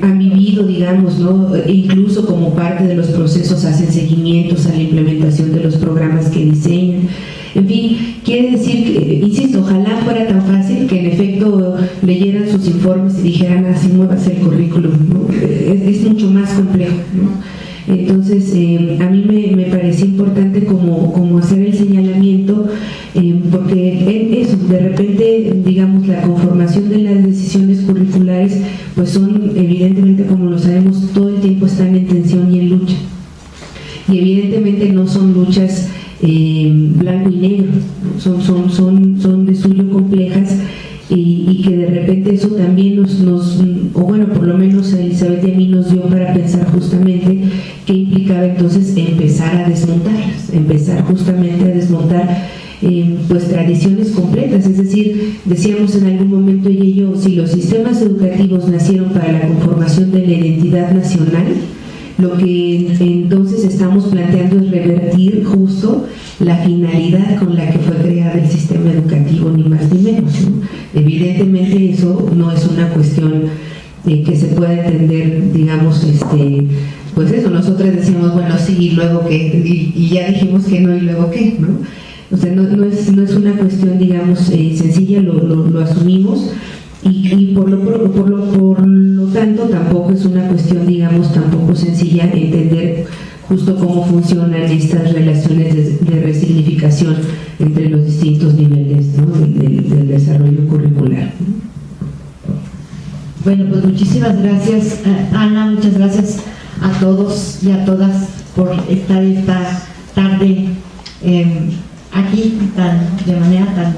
han vivido, digamos, ¿no? Incluso como parte de los procesos hacen seguimientos a la implementación de los programas que diseñan. En fin, quiere decir que, insisto, ojalá fuera tan fácil que en efecto leyeran sus informes y dijeran, así muévase el currículum, ¿no? Es mucho más complejo, ¿no? Entonces, a mí me parecía importante como hacer el señalamiento, porque eso, de repente, digamos, la conformación de las decisiones curriculares, pues son, evidentemente, como lo sabemos, todo el tiempo están en tensión y en lucha. Y evidentemente no son luchas blanco y negro, son de suyo complejas, y que de repente eso también o bueno, por lo menos a Elizabeth y a mí nos dio para pensar justamente qué implicaba entonces empezar a desmontarlas, empezar justamente a desmontar pues tradiciones completas. Es decir, decíamos en algún momento ella y yo, si los sistemas educativos nacieron para la conformación de la identidad nacional, lo que entonces estamos planteando es revertir justo la finalidad con la que fue creado el sistema educativo, ni más ni menos, ¿no? Evidentemente eso no es una cuestión que se pueda entender, digamos, pues eso, nosotros decimos, bueno, sí, y luego qué, y ya dijimos que no, y luego qué, ¿no? O sea, no es una cuestión, digamos, sencilla, lo asumimos, y por lo tanto tampoco es una cuestión, digamos, tampoco sencilla entender justo cómo funcionan estas relaciones de resignificación entre los distintos niveles, ¿no? del desarrollo curricular. Bueno, pues muchísimas gracias, Ana, muchas gracias a todos y a todas por estar esta tarde aquí de manera tan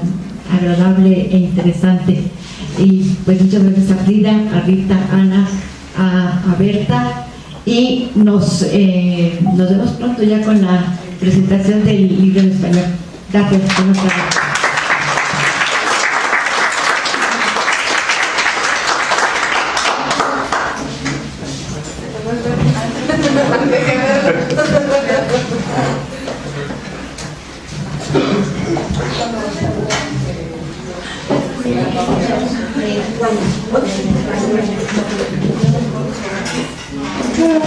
agradable e interesante. Y pues muchas gracias a Frida, a Rita, a Ana, a Berta, y nos vemos pronto ya con la presentación del libro en español. Gracias, buenas tardes. Bueno,